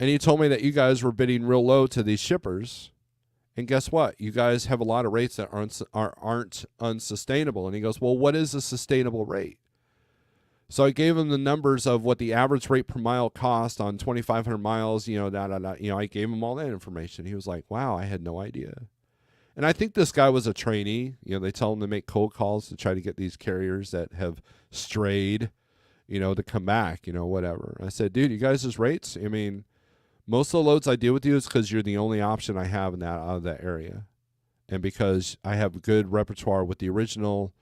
and he told me that you guys were bidding real low to these shippers. And guess what? You guys have a lot of rates that aren't unsustainable. And he goes, well, what is a sustainable rate? So I gave him the numbers of what the average rate per mile cost on 2,500 miles, I gave him all that information. He was like, wow, I had no idea. And I think this guy was a trainee. They tell him to make cold calls to try to get these carriers that have strayed, to come back, whatever. I said, dude, you guys' rates, most of the loads I deal with you is because you're the only option I have out of that area. And because I have a good repertoire with the original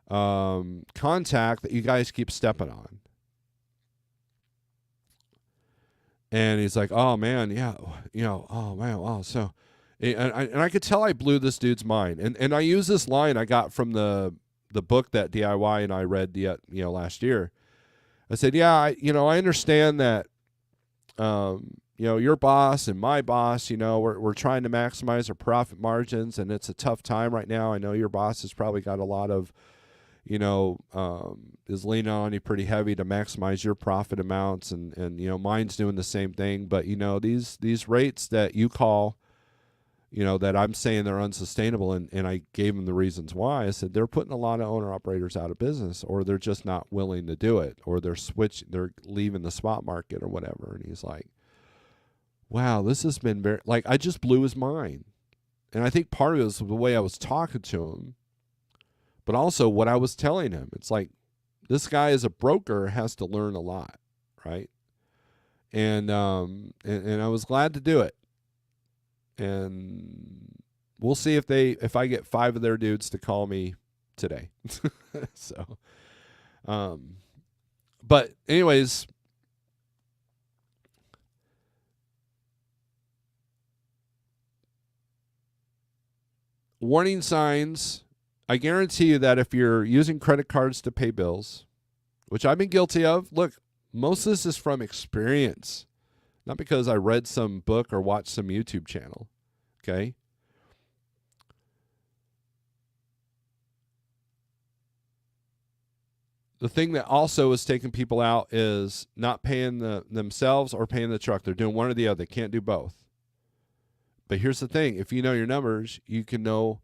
contact that you guys keep stepping on. And he's like, oh, man, yeah, oh, man, wow. So, and I could tell I blew this dude's mind. And I use this line I got from the book that DIY and I read last year. I said, yeah, I understand that, your boss and my boss, we're trying to maximize our profit margins, and it's a tough time right now. I know your boss has probably got a lot of, is leaning on you pretty heavy to maximize your profit amounts, and mine's doing the same thing. But, these rates that you call, that I'm saying they're unsustainable, and I gave him the reasons why. I said they're putting a lot of owner-operators out of business, or they're just not willing to do it, or they're leaving the spot market or whatever. And he's like, wow, this has been very, I just blew his mind. And I think part of it was the way I was talking to him, but also what I was telling him. It's like, this guy as a broker has to learn a lot, right? And I was glad to do it. And we'll see if I get 5 of their dudes to call me today. So, but anyways, warning signs. I guarantee you that if you're using credit cards to pay bills, which I've been guilty of, look, most of this is from experience, not because I read some book or watched some YouTube channel. Okay? The thing that also is taking people out is not paying themselves or paying the truck. They're doing one or the other. They can't do both. But here's the thing. If you know your numbers, you can know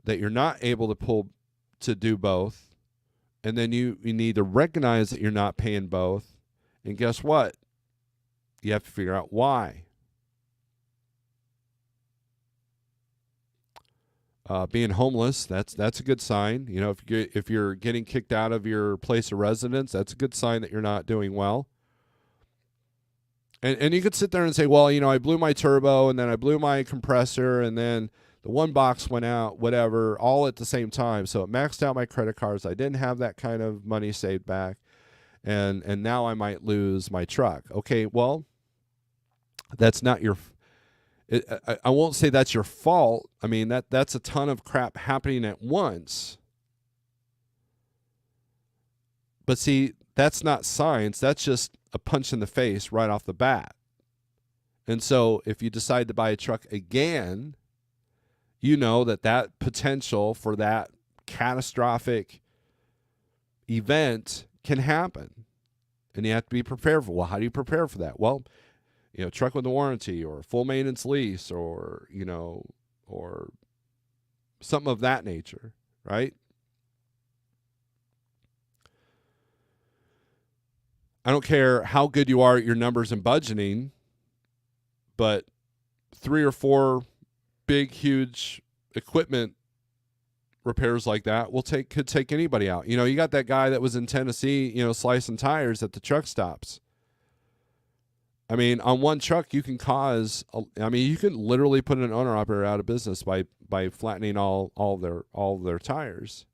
that you're not able to do both. And then you need to recognize that you're not paying both. And guess what? You have to figure out why. Being homeless, that's a good sign. You know, if you're getting kicked out of your place of residence, that's a good sign that you're not doing well. And you could sit there and say, well, you know, I blew my turbo, and then I blew my compressor, and then the one box went out, whatever, all at the same time. So it maxed out my credit cards. I didn't have that kind of money saved back, and now I might lose my truck. Okay, well, that's not your. I won't say that's your fault. I mean, that's a ton of crap happening at once. But see, that's not science. That's just a punch in the face right off the bat. And so if you decide to buy a truck again, you know that potential for that catastrophic event can happen. And you have to be prepared for, well, how do you prepare for that? Well, you know, truck with a warranty or full maintenance lease or, you know, or something of that nature, right? I don't care how good you are at your numbers and budgeting, but 3 or 4 big, huge equipment repairs like that could take anybody out. You know, you got that guy that was in Tennessee, you know, slicing tires at the truck stops. I mean, on one truck, you can you can literally put an owner-operator out of business by flattening all their tires.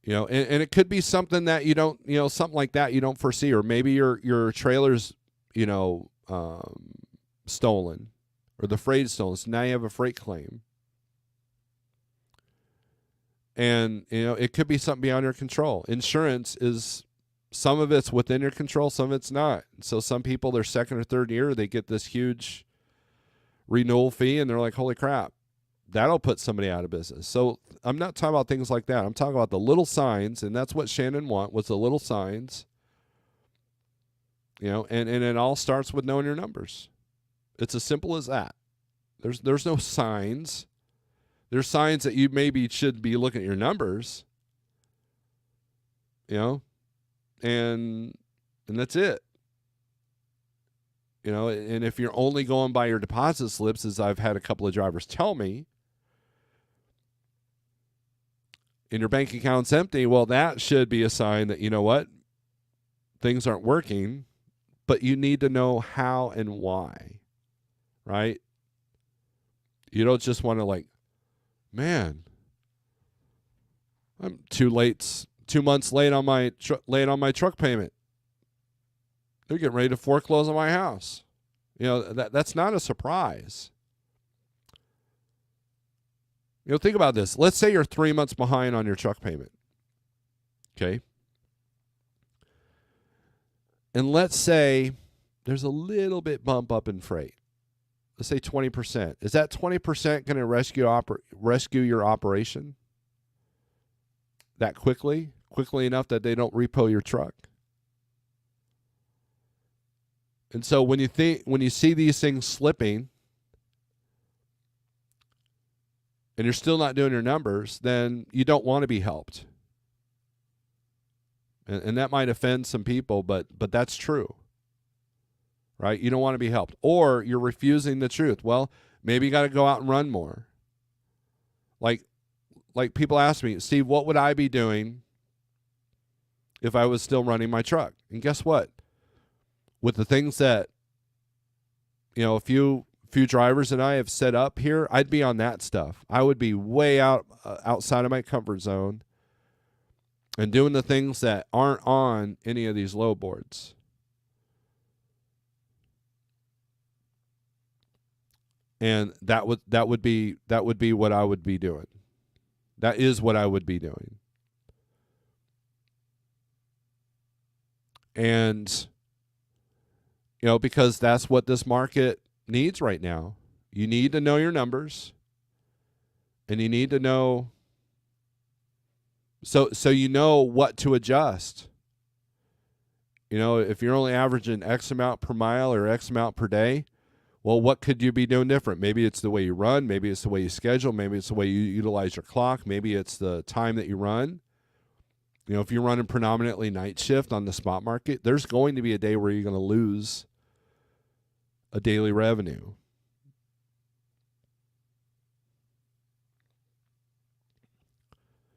You know, and it could be something that you don't, you know, something like that you don't foresee, or maybe your trailer's, you know, stolen, or the freight is stolen. So now you have a freight claim. And, you know, it could be something beyond your control. Insurance is, some of it's within your control, some of it's not. So some people, their second or third year, they get this huge renewal fee, and they're like, holy crap, that'll put somebody out of business. So I'm not talking about things like that. I'm talking about the little signs, and that's what Shannon was the little signs. You know, and it all starts with knowing your numbers. It's as simple as that. There's no signs. There's signs that you maybe should be looking at your numbers. You know, and that's it. You know, and if you're only going by your deposit slips, as I've had a couple of drivers tell me, and your bank account's empty, well, that should be a sign that, you know what, things aren't working, but you need to know how and why, right? You don't just want to like, man, I'm 2 months late on my truck payment. They're getting ready to foreclose on my house. You know, that's not a surprise. You know, think about this. Let's say you're 3 months behind on your truck payment. Okay? And let's say there's a little bit bump up in freight. Let's say 20%. Is that 20% going to rescue your operation that quickly enough that they don't repo your truck? And so when you see these things slipping and you're still not doing your numbers, then you don't want to be helped. And that might offend some people, but that's true. Right? You don't want to be helped. Or you're refusing the truth. Well, maybe you got to go out and run more. Like people ask me, Steve, what would I be doing if I was still running my truck? And guess what? With the things that, you know, a few drivers and I have set up here, I'd be on that stuff. I would be way outside of my comfort zone and doing the things that aren't on any of these load boards. And that would be what I would be doing. That is what I would be doing. And, you know, because that's what this market needs right now. You need to know your numbers, and you need to know So you know what to adjust. You know, if you're only averaging X amount per mile or X amount per day, well, what could you be doing different? Maybe it's the way you run. Maybe it's the way you schedule. Maybe it's the way you utilize your clock. Maybe it's the time that you run. You know, if you're running predominantly night shift on the spot market, there's going to be a day where you're going to lose a daily revenue.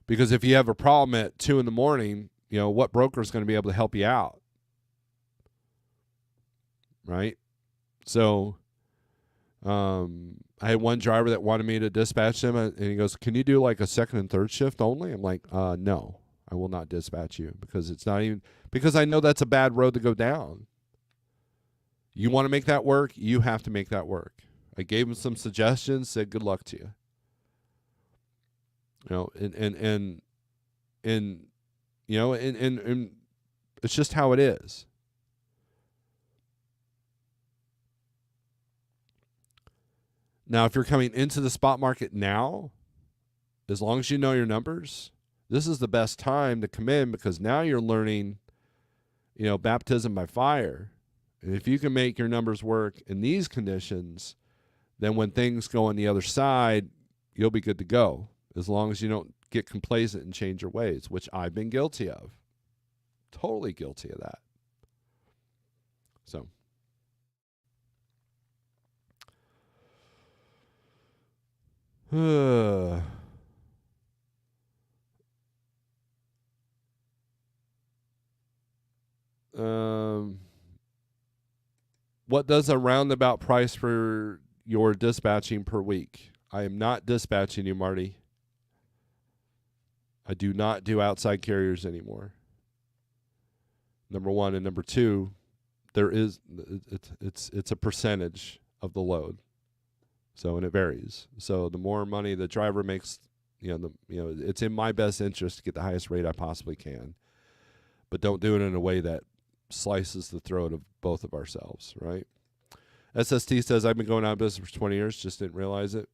Because if you have a problem at 2 a.m, you know, what broker is going to be able to help you out? Right? So I had one driver that wanted me to dispatch him, and he goes, "Can you do like a second and third shift only?" I'm like, "No, I will not dispatch you because it's not even because I know that's a bad road to go down. You want to make that work, you have to make that work." I gave him some suggestions, said, "Good luck to you." You know, and you know, and it's just how it is. Now, if you're coming into the spot market now, as long as you know your numbers, this is the best time to come in because now you're learning, you know, baptism by fire. And if you can make your numbers work in these conditions, then when things go on the other side, you'll be good to go. As long as you don't get complacent and change your ways, which I've been guilty of. Totally guilty of that. So. What does a roundabout price for your dispatching per week? I am not dispatching you, Marty. I do not do outside carriers anymore. Number one, and number two, it's a percentage of the load. So, and it varies. So the more money the driver makes, it's in my best interest to get the highest rate I possibly can. But don't do it in a way that slices the throat of both of ourselves, right? SST says, I've been going out of business for 20 years, just didn't realize it.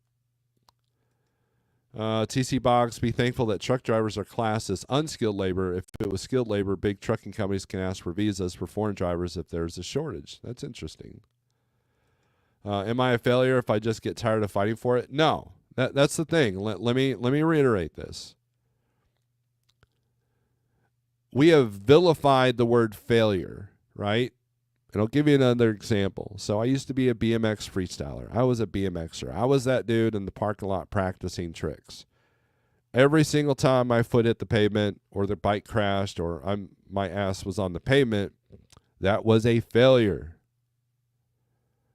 TC Boggs, be thankful that truck drivers are classed as unskilled labor. If it was skilled labor, big trucking companies can ask for visas for foreign drivers if there's a shortage. That's interesting. Am I a failure if I just get tired of fighting for it? No. That's the thing. Let me reiterate this. We have vilified the word failure, right? And I'll give you another example. So I used to be a BMX freestyler. I was a BMXer. I was that dude in the parking lot practicing tricks. Every single time my foot hit the pavement or the bike crashed or my ass was on the pavement, that was a failure.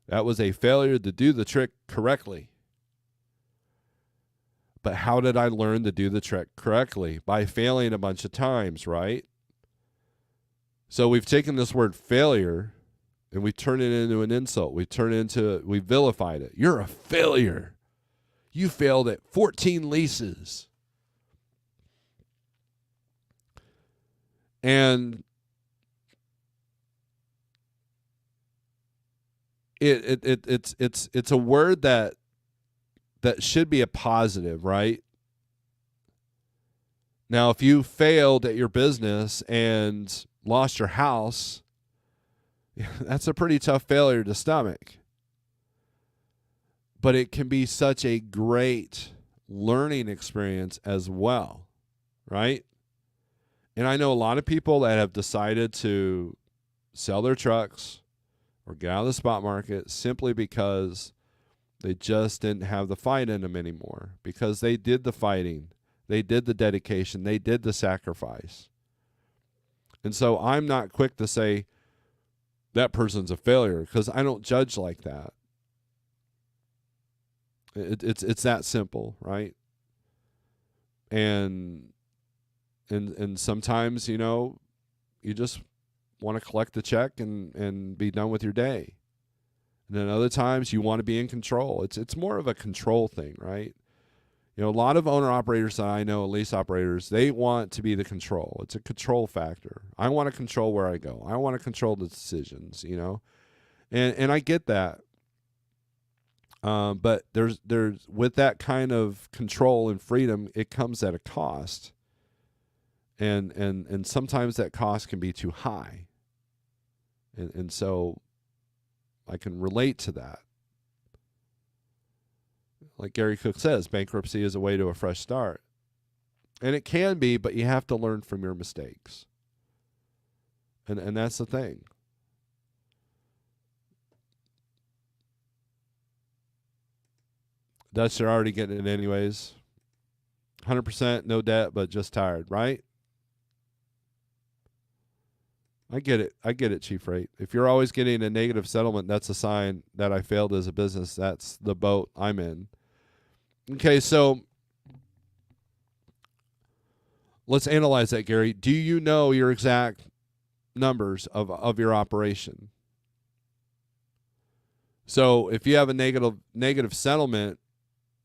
That was a failure to do the trick correctly. But how did I learn to do the trick correctly? By failing a bunch of times, right? So we've taken this word failure and we turn it into an insult. We vilified it. You're a failure. You failed at 14 leases. And it's a word that should be a positive, right? Now, if you failed at your business and lost your house, that's a pretty tough failure to stomach. But it can be such a great learning experience as well, right? And I know a lot of people that have decided to sell their trucks or get out of the spot market simply because they just didn't have the fight in them anymore, because they did the fighting, they did the dedication, they did the sacrifice. And so I'm not quick to say that person's a failure because I don't judge like that. It's that simple, right? And sometimes, you just want to collect the check and be done with your day. And then other times you want to be in control. It's more of a control thing, right? A lot of owner-operators that I know, lease operators, they want to be the control. It's a control factor. I want to control where I go. I want to control the decisions, And I get that. But there's with that kind of control and freedom, it comes at a cost. And sometimes that cost can be too high. And so I can relate to that. Like Gary Cook says, bankruptcy is a way to a fresh start. And it can be, but you have to learn from your mistakes. And that's the thing. Dutch are already getting it anyways. 100% no debt, but just tired, right? I get it, Chief Rate. If you're always getting a negative settlement, that's a sign that I failed as a business. That's the boat I'm in. Okay, so let's analyze that, Gary. Do you know your exact numbers of your operation? So if you have a negative settlement,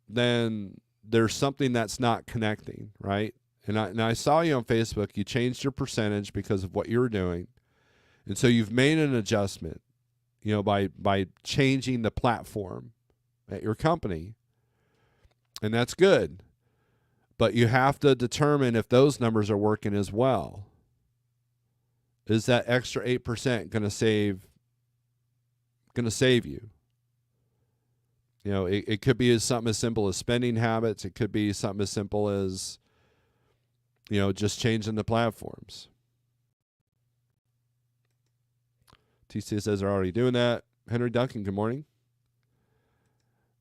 then there's something that's not connecting, right? And I saw you on Facebook. You changed your percentage because of what you were doing. And so you've made an adjustment, by changing the platform at your company. And that's good. But you have to determine if those numbers are working as well. Is that extra 8% going to save you? It could be something as simple as spending habits. It could be something as simple as, just changing the platforms. TC says they're already doing that. Henry Duncan, good morning.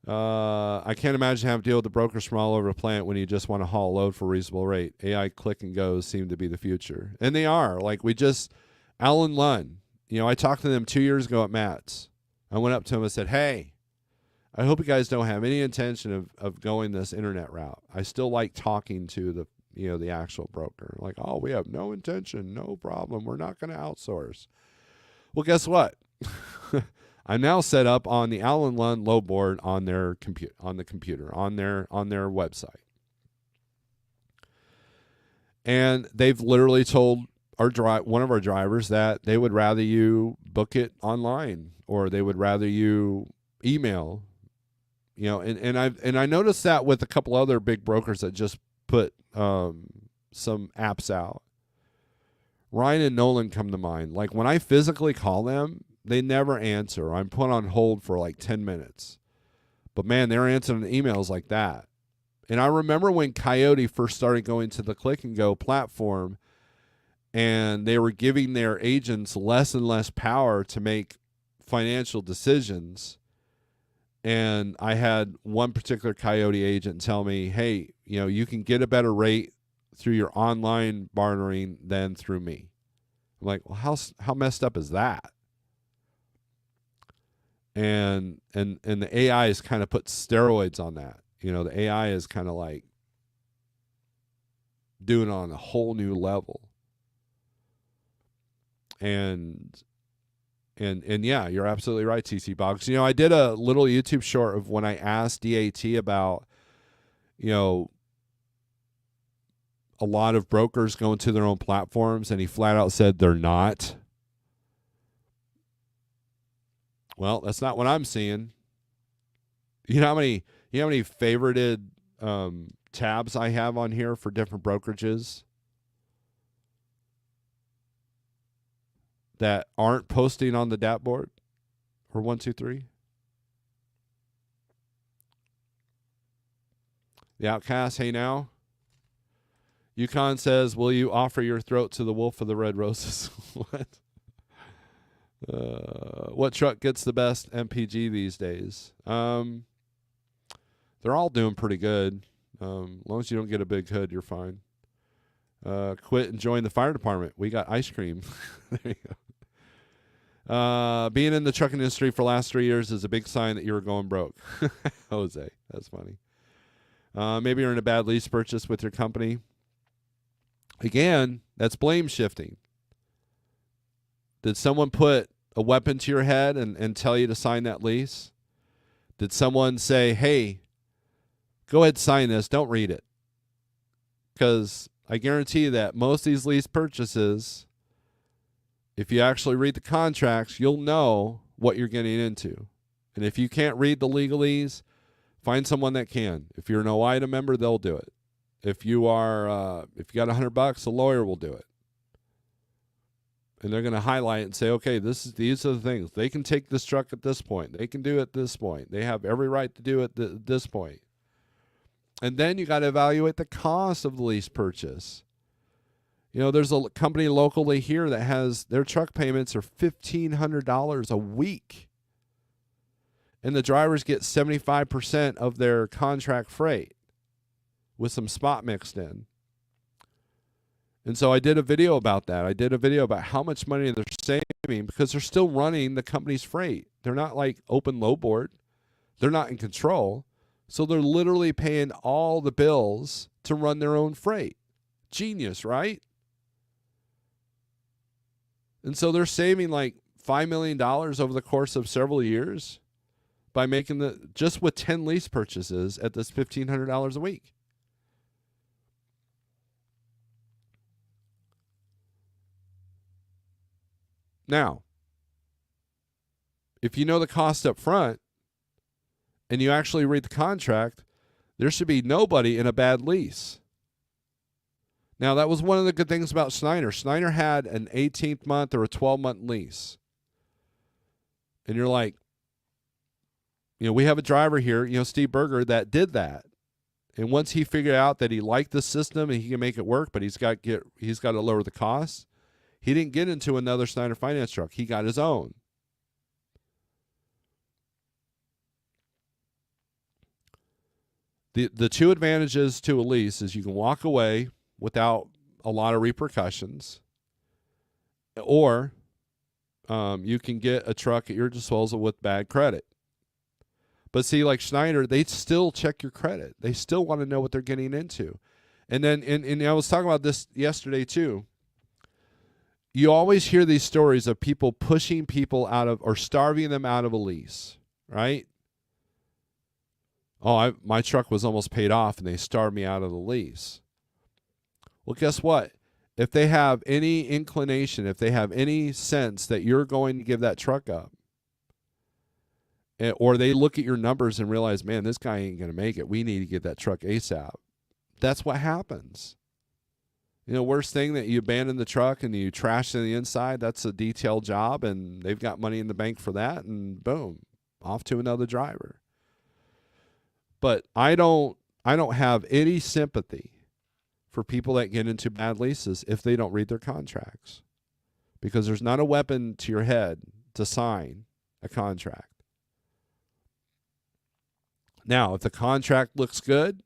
I can't imagine having to deal with the brokers from all over the planet when you just want to haul a load for a reasonable rate. AI click and goes seem to be the future. And they are. Like Alan Lunn, I talked to them 2 years ago at Matt's. I went up to him and said, hey, I hope you guys don't have any intention of going this internet route. I still like talking to the actual broker. Like, oh, we have no intention, no problem. We're not going to outsource. Well, guess what? I'm now set up on the Allen Lund load board on their on their website. And they've literally told one of our drivers that they would rather you book it online, or they would rather you email. And I noticed that with a couple other big brokers that just put some apps out. Ryan and Nolan come to mind. Like when I physically call them, they never answer. I'm put on hold for like 10 minutes. But man, they're answering emails like that. And I remember when Coyote first started going to the Click and Go platform, and they were giving their agents less and less power to make financial decisions. And I had one particular Coyote agent tell me, hey, you can get a better rate through your online bartering than through me. I'm like, well, how messed up is that? And the AI has kind of put steroids on that. The AI is kind of like doing it on a whole new level. And yeah, you're absolutely right, TC Boggs. I did a little YouTube short of when I asked DAT about, a lot of brokers going to their own platforms, and he flat out said they're not. Well, that's not what I'm seeing. You know how many favorited tabs I have on here for different brokerages that aren't posting on the DAT board? Or 1, 2, 3. The Outcast, hey now. Yukon says, will you offer your throat to the wolf of the red roses? What? What truck gets the best MPG these days? They're all doing pretty good. As long as you don't get a big hood, you're fine. Quit and join the fire department. We got ice cream. There you go. Being in the trucking industry for the last 3 years is a big sign that you were going broke. Jose, that's funny. Maybe you're in a bad lease purchase with your company. Again, that's blame shifting. Did someone put a weapon to your head and tell you to sign that lease? Did someone say, hey, go ahead and sign this, don't read it? Because I guarantee you that most of these lease purchases, if you actually read the contracts, you'll know what you're getting into. And if you can't read the legalese, find someone that can. If you're an OIDA member, they'll do it. if you got $100, a lawyer will do it. And they're going to highlight it and say, okay, these are the things. They can take this truck at this point. They can do it at this point. They have every right to do it at this point. And then you got to evaluate the cost of the lease purchase. You know, there's a company locally here that has their truck payments are $1,500 a week. And the drivers get 75% of their contract freight with some spot mixed in. And so I did a video about that. I did a video about how much money they're saving because they're still running the company's freight. They're not like open low board. They're not in control. So they're literally paying all the bills to run their own freight. Genius, right? And so they're saving like $5 million over the course of several years by making just with 10 lease purchases at this $1,500 a week. Now, if you know the cost up front and you actually read the contract, there should be nobody in a bad lease. Now, that was one of the good things about Schneider. Schneider had an 18th month or a 12-month lease. And you're like, you know, we have a driver here, you know, Steve Berger, that did that. And once he figured out that he liked the system and he can make it work, but he's got to lower the costs, he didn't get into another Schneider finance truck. He got his own. The two advantages to a lease is you can walk away without a lot of repercussions, or you can get a truck at your disposal with bad credit. But see, like Schneider, they still check your credit. They still want to know what they're getting into. And then, and I was talking about this yesterday too. You always hear these stories of people pushing people out of or starving them out of a lease, right? Oh, my truck was almost paid off and they starved me out of the lease. Well, guess what? If they have any inclination, if they have any sense that you're going to give that truck up, or they look at your numbers and realize, man, this guy ain't going to make it. We need to get that truck ASAP. That's what happens. You know, worst thing that you abandon the truck and you trash in the inside, that's a detail job and they've got money in the bank for that and boom, off to another driver. But I don't have any sympathy for people that get into bad leases if they don't read their contracts. Because there's not a weapon to your head to sign a contract. Now, if the contract looks good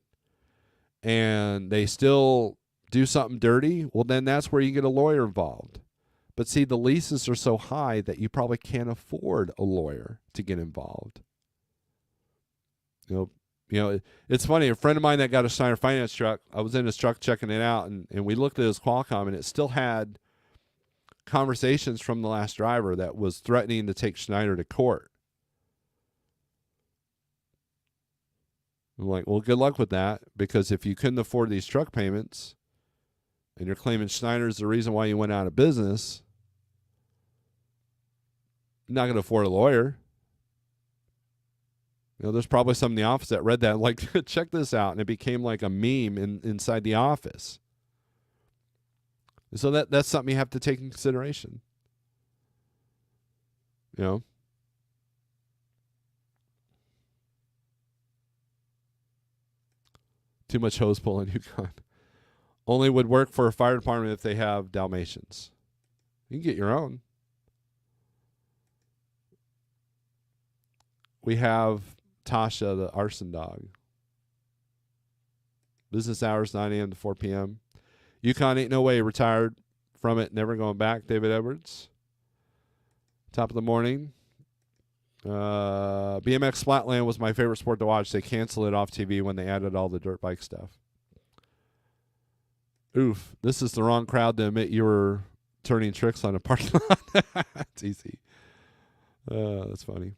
and they still do something dirty, well, then that's where you get a lawyer involved. But see, the leases are so high that you probably can't afford a lawyer to get involved. You know, it's funny. A friend of mine that got a Schneider finance truck, I was in his truck checking it out, and we looked at his Qualcomm, and it still had conversations from the last driver that was threatening to take Schneider to court. I'm like, well, good luck with that, because if you couldn't afford these truck payments and you're claiming Schneider's the reason why you went out of business, you're not going to afford a lawyer. You know, there's probably some in the office that read that like, check this out, and it became like a meme inside the office. So that's something you have to take in consideration. You know? Too much hose pulling, Yukon. Only would work for a fire department if they have Dalmatians. You can get your own. We have Tasha, the arson dog. Business hours, 9 a.m. to 4 p.m. Yukon ain't no way, retired from it, never going back. David Edwards. Top of the morning. BMX Flatland was my favorite sport to watch. They canceled it off TV when they added all the dirt bike stuff. Oof, this is the wrong crowd to admit you were turning tricks on a parking lot. It's easy. That's funny.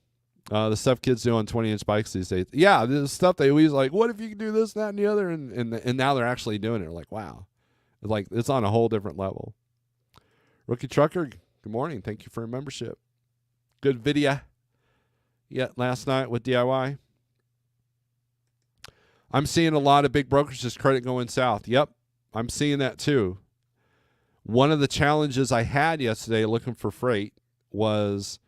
The stuff kids do on 20-inch bikes these days. Yeah, the stuff they always like, what if you can do this, that, and the other? And now they're actually doing it. Like, wow. Like, it's on a whole different level. Rookie Trucker, good morning. Thank you for your membership. Good video. Yeah, last night with DIY. I'm seeing a lot of big brokerages credit going south. Yep, I'm seeing that too. One of the challenges I had yesterday looking for freight was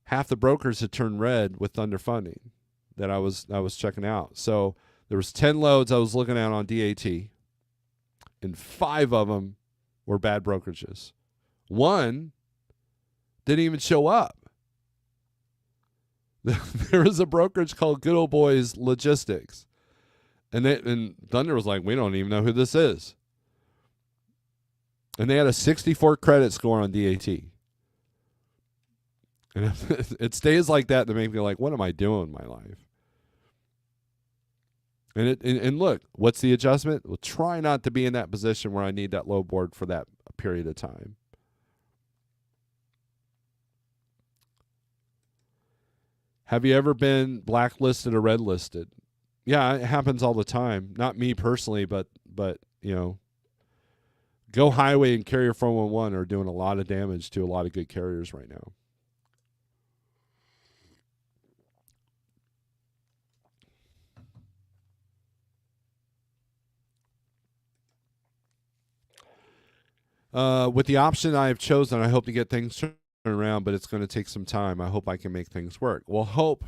half the brokers had turned red with underfunding that I was checking out. So there was 10 loads I was looking at on DAT, and 5 of them were bad brokerages. One didn't even show up. There was a brokerage called Good Old Boys Logistics. And Thunder was like, we don't even know who this is. And they had a 64 credit score on DAT. And it stays like that to make me like, what am I doing in my life? And look, what's the adjustment? Well, try not to be in that position where I need that low board for that period of time. Have you ever been blacklisted or red listed? Yeah, it happens all the time. Not me personally, but you know, Go Highway and Carrier 411 are doing a lot of damage to a lot of good carriers right now. With the option I have chosen, I hope to get things turned around, but it's going to take some time. I hope I can make things work. Well, hope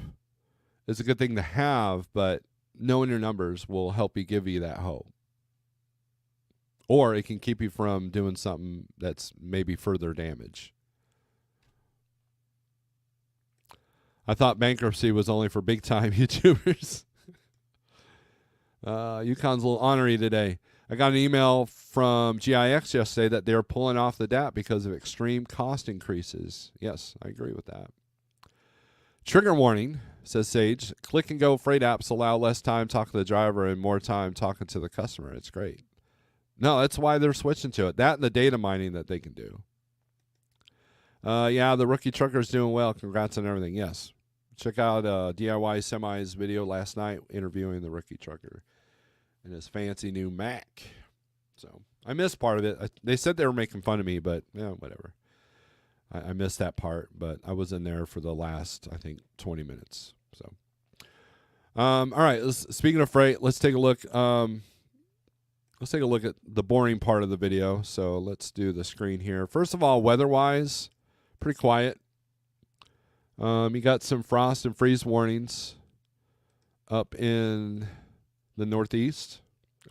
is a good thing to have, but knowing your numbers will help you give you that hope. Or it can keep you from doing something that's maybe further damage. I thought bankruptcy was only for big-time YouTubers. Yukon's a little ornery today. I got an email from GIX yesterday that they're pulling off the DAP because of extreme cost increases. Yes, I agree with that. Trigger warning, says Sage. Click and go freight apps allow less time talking to the driver and more time talking to the customer. It's great. No, that's why they're switching to it. That and the data mining that they can do. Yeah, the rookie trucker is doing well. Congrats on everything. Yes. Check out DIY Semi's video last night interviewing the rookie trucker and his fancy new Mac. So I missed part of it. They said they were making fun of me, but yeah, whatever. I missed that part, but I was in there for the last, I think, 20 minutes. So, all right. Speaking of freight, let's take a look. Let's take a look at the boring part of the video. So let's do the screen here. First of all, weather-wise, pretty quiet. You got some frost and freeze warnings up in the Northeast,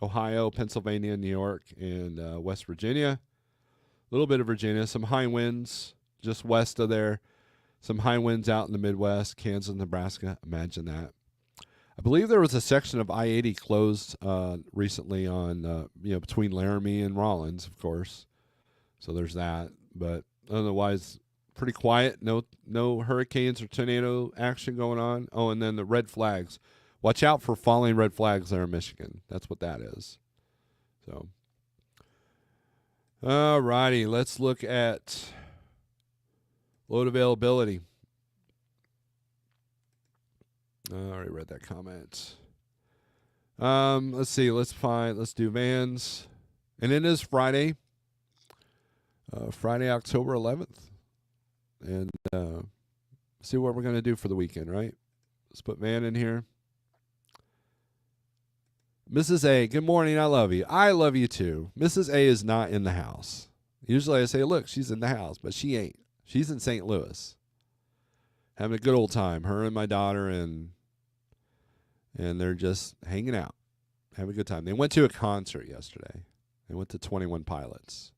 Ohio, Pennsylvania, New York, and West Virginia. A little bit of Virginia. Some high winds just west of there. Some high winds out in the Midwest, Kansas, Nebraska. Imagine that. I believe there was a section of I-80 closed recently on, between Laramie and Rollins, of course. So there's that. But otherwise, pretty quiet. No hurricanes or tornado action going on. Oh, and then the red flags. Watch out for falling red flags there in Michigan. That's what that is. So, all righty. Let's look at load availability. I already read that comment. Let's see. Let's do vans. And it is Friday. Friday, October 11th. And see what we're going to do for the weekend, right? Let's put van in here. Mrs. A, good morning. I love you. I love you too. Mrs. A is not in the house. Usually I say, look, she's in the house, but she ain't. She's in St. Louis. Having a good old time. Her and my daughter, and they're just hanging out. Having a good time. They went to a concert yesterday. They went to 21 Pilots,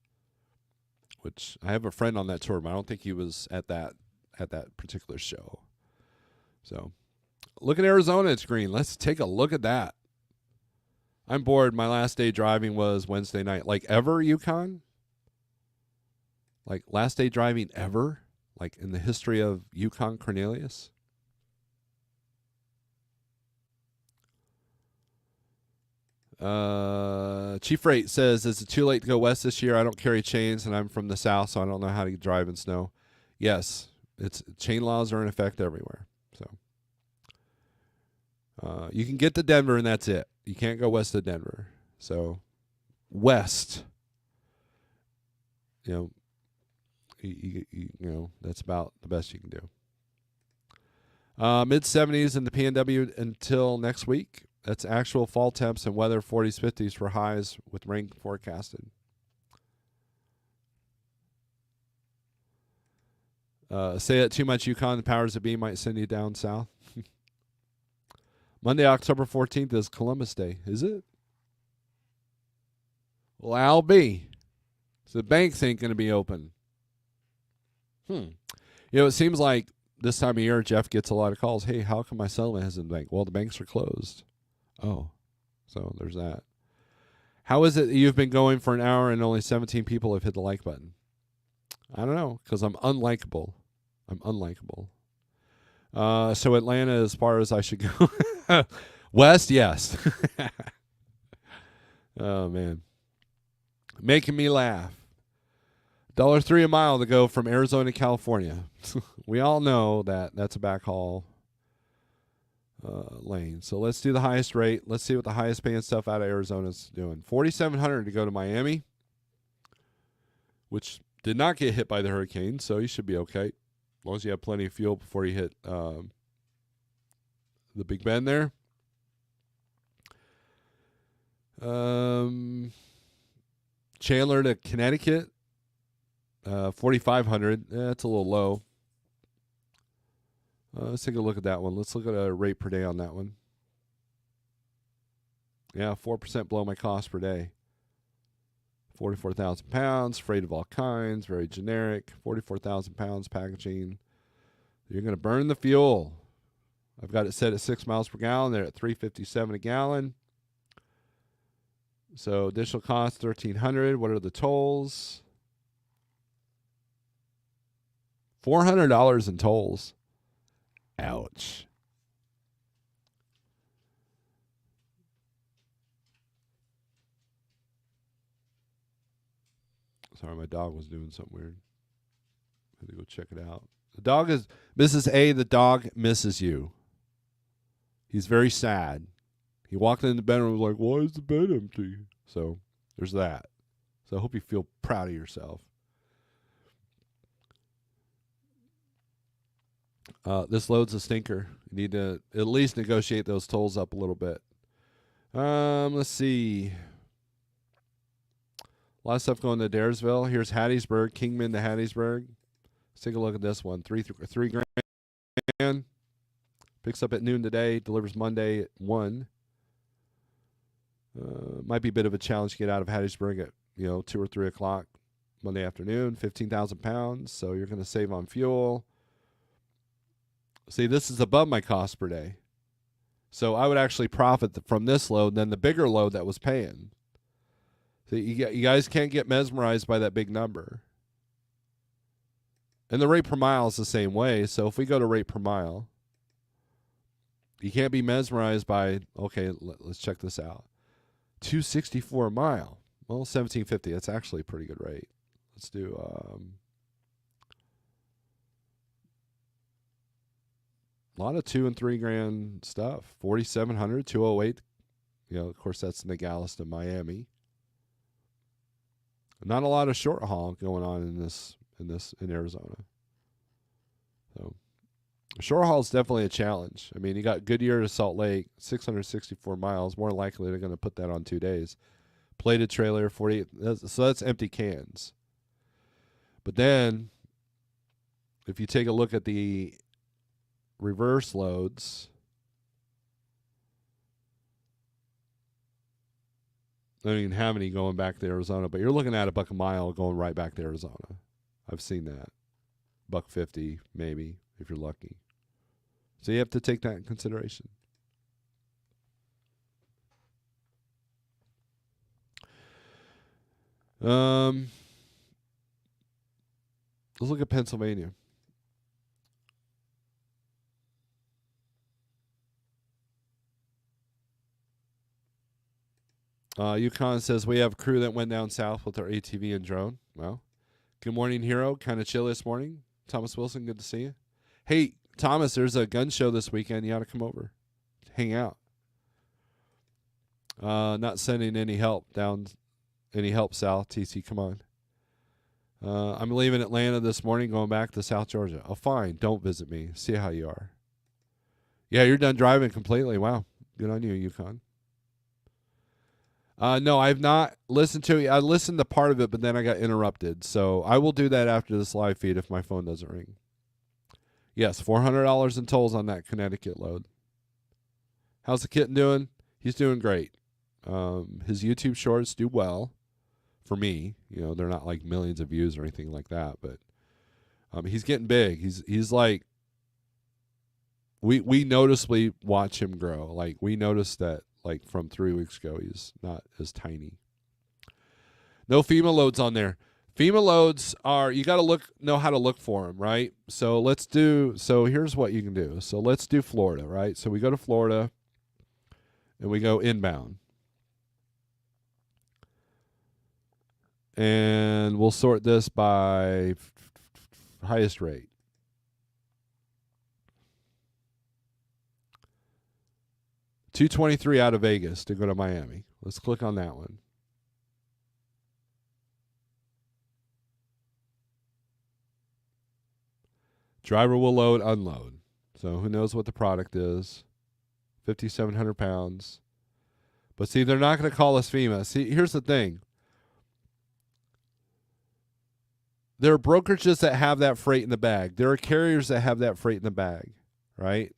which I have a friend on that tour, but I don't think he was at that particular show. So look at Arizona. It's green. Let's take a look at that. I'm bored. My last day driving was Wednesday night. Like ever, Yukon? Like last day driving ever? Like in the history of Yukon Cornelius? Chief Rate says, is it too late to go west this year? I don't carry chains, and I'm from the south, so I don't know how to drive in snow. Yes, chain laws are in effect everywhere. So you can get to Denver, and that's it. You can't go west of Denver. So west, you know, that's about the best you can do. Mid-70s in the PNW until next week. That's actual fall temps and weather 40s, 50s for highs with rain forecasted. Say it too much, Yukon. The powers that be might send you down south. Monday, October 14th is Columbus Day. Is it? Well, I'll be. So the banks ain't going to be open. You know, it seems like this time of year, Jeff gets a lot of calls. Hey, how come my settlement hasn't been banked? Well, the banks are closed. Oh, so there's that. How is it that you've been going for an hour and only 17 people have hit the like button? I don't know, because I'm unlikable. I'm unlikable. So Atlanta, as far as I should go. West, yes. Oh, man. Making me laugh. $1.03 a mile to go from Arizona to California. We all know that that's a backhaul lane. So let's do the highest rate. Let's see what the highest paying stuff out of Arizona is doing. $4,700 to go to Miami, which did not get hit by the hurricane, so you should be okay. As long as you have plenty of fuel before you hit the Big Bend there. Chandler to Connecticut, 4,500. That's a little low. Let's take a look at that one. Let's look at a rate per day on that one. Yeah, 4% below my cost per day. 44,000 pounds, freight of all kinds, very generic. 44,000 pounds packaging. You're going to burn the fuel. I've got it set at 6 miles per gallon. They're at 357 a gallon. So additional cost, $1,300. What are the tolls? $400 in tolls. Ouch. Sorry, my dog was doing something weird. I had to go check it out. The dog is, Mrs. A, the dog misses you. He's very sad. He walked in the bedroom and was like, why is the bed empty? So there's that. So I hope you feel proud of yourself. This load's a stinker. You need to at least negotiate those tolls up a little bit. Let's see. A lot of stuff going to Daresville. Here's Hattiesburg, Kingman to Hattiesburg. Let's take a look at this one. Three grand. Picks up at noon today. Delivers Monday at 1. Might be a bit of a challenge to get out of Hattiesburg at 2 or 3 o'clock Monday afternoon. 15,000 pounds. So you're going to save on fuel. See, this is above my cost per day. So I would actually profit from this load than the bigger load that was paying. So you guys can't get mesmerized by that big number. And the rate per mile is the same way. So if we go to rate per mile, you can't be mesmerized by, okay, let's check this out. $2.64 a mile. Well, $17.50. That's actually a pretty good rate. Let's do a lot of 2 and 3 grand stuff. 4,700, 208. Of course, that's Nogales to Miami. Not a lot of short haul going on in Arizona. So short haul is definitely a challenge. I mean, you got Goodyear to Salt Lake, 664 miles. More likely they're going to put that on 2 days. Plated trailer, 48. So that's empty cans. But then, if you take a look at the reverse loads, I don't even have any going back to Arizona, but you're looking at $1 a mile going right back to Arizona. I've seen that. $1.50 maybe, if you're lucky. So you have to take that in consideration. Let's look at Pennsylvania. Yukon says, we have a crew that went down south with our ATV and drone. Well, good morning, Hero. Kind of chill this morning. Thomas Wilson, good to see you. Hey, Thomas, there's a gun show this weekend. You ought to come over. Hang out. Not sending any help down, any help south. TC, come on. I'm leaving Atlanta this morning, going back to South Georgia. Oh, fine. Don't visit me. See how you are. Yeah, you're done driving completely. Wow. Good on you, Yukon. No, I've not listened to it. I listened to part of it, but then I got interrupted. So I will do that after this live feed if my phone doesn't ring. Yes, $400 in tolls on that Connecticut load. How's the kitten doing? He's doing great. His YouTube shorts do well for me. You know, they're not like millions of views or anything like that, but he's getting big. He's like, we noticeably watch him grow. Like we noticed that like from 3 weeks ago, he's not as tiny. No FEMA loads on there. FEMA loads are, you got to know how to look for them, right? So here's what you can do. So let's do Florida, right? So we go to Florida and we go inbound. And we'll sort this by highest rate. $223 out of Vegas to go to Miami. Let's click on that one. Driver will load, unload. So who knows what the product is. 5,700 pounds. But see, they're not going to call us FEMA. See, here's the thing. There are brokerages that have that freight in the bag. There are carriers that have that freight in the bag, right?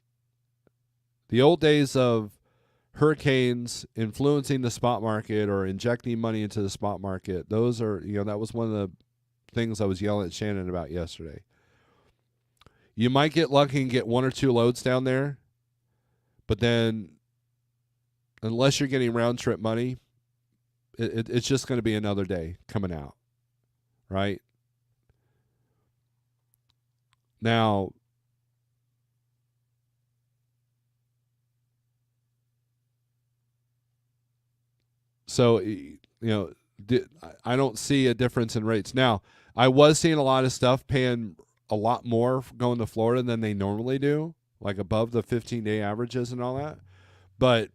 The old days of hurricanes influencing the spot market or injecting money into the spot market, those are, that was one of the things I was yelling at Shannon about yesterday. You might get lucky and get one or two loads down there, but then unless you're getting round trip money, it's just going to be another day coming out, right? Now, so, I don't see a difference in rates. Now, I was seeing a lot of stuff paying a lot more going to Florida than they normally do, like above the 15-day averages and all that. But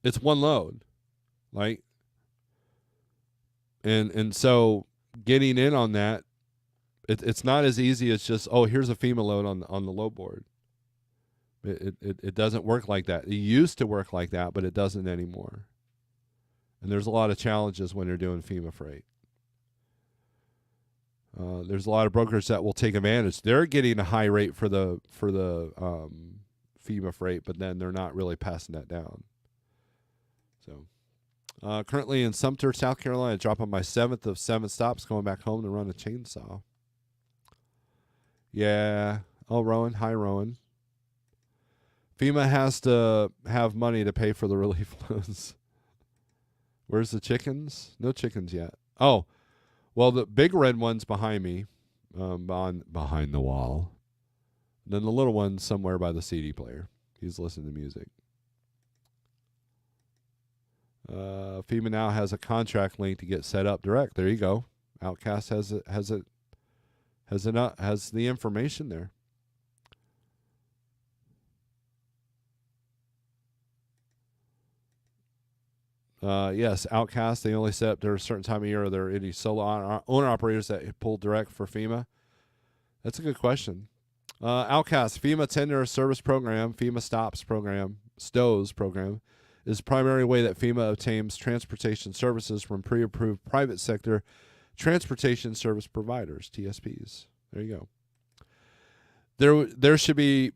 it's one load, like, and so getting in on that, it's not as easy as just, here's a FEMA load on the load board. It doesn't work like that. It used to work like that, but it doesn't anymore. And there's a lot of challenges when you're doing FEMA freight. There's a lot of brokers that will take advantage. They're getting a high rate for the FEMA freight, but then they're not really passing that down. So, currently in Sumter, South Carolina, dropping my 7th of 7 stops, going back home to run a chainsaw. Yeah. Oh, Rowan. Hi, Rowan. FEMA has to have money to pay for the relief loans. Where's the chickens? No chickens yet. Oh, well, the big red one's behind me, behind the wall. Then the little one's somewhere by the CD player. He's listening to music. FEMA now has a contract link to get set up direct. There you go. Outcast has the information there. Yes, Outcast, they only set up during a certain time of year. Are there any solo owner operators that pull direct for FEMA? That's a good question. Outcast, FEMA Tender Service Program, FEMA STOWS program, is the primary way that FEMA obtains transportation services from pre-approved private sector transportation service providers, TSPs. There you go. There should be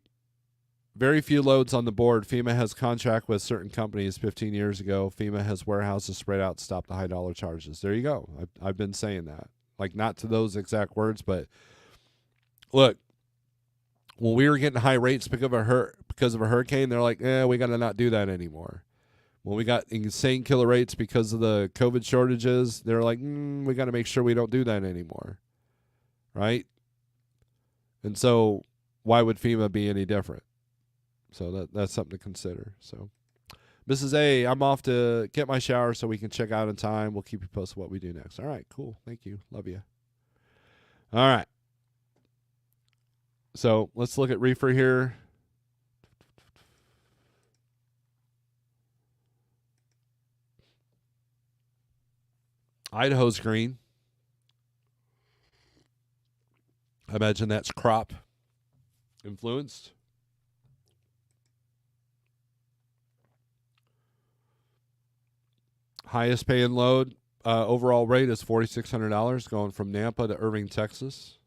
very few loads on the board. FEMA has contract with certain companies 15 years ago. FEMA has warehouses spread out to stop the high dollar charges. There you go. I've been saying that. Like, not to those exact words, but look, when we were getting high rates because of a hurricane, they're like, we got to not do that anymore. When we got insane killer rates because of the COVID shortages, they're like, we got to make sure we don't do that anymore. Right? And so why would FEMA be any different? So that's something to consider. So, Mrs. A, I'm off to get my shower so we can check out in time. We'll keep you posted what we do next. All right, cool. Thank you. Love you. All right. So let's look at reefer here. Idaho's green. I imagine that's crop influenced. Highest paying load overall rate is $4,600 going from Nampa to Irving, Texas.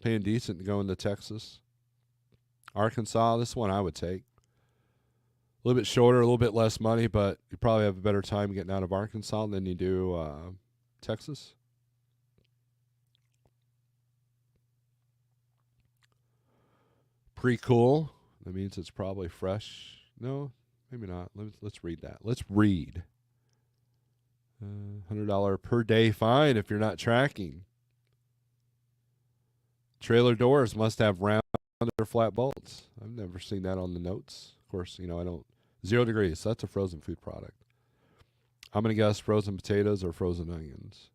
Paying decent going to Texas. Arkansas, this one I would take. A little bit shorter, a little bit less money, but you probably have a better time getting out of Arkansas than you do Texas. Pre-cool. That means it's probably fresh. No, maybe not. Let's read that. Let's read. $100 per day fine if you're not tracking. Trailer doors must have round or flat bolts. I've never seen that on the notes. Of course, I don't. 0 degrees. So that's a frozen food product. I'm going to guess frozen potatoes or frozen onions.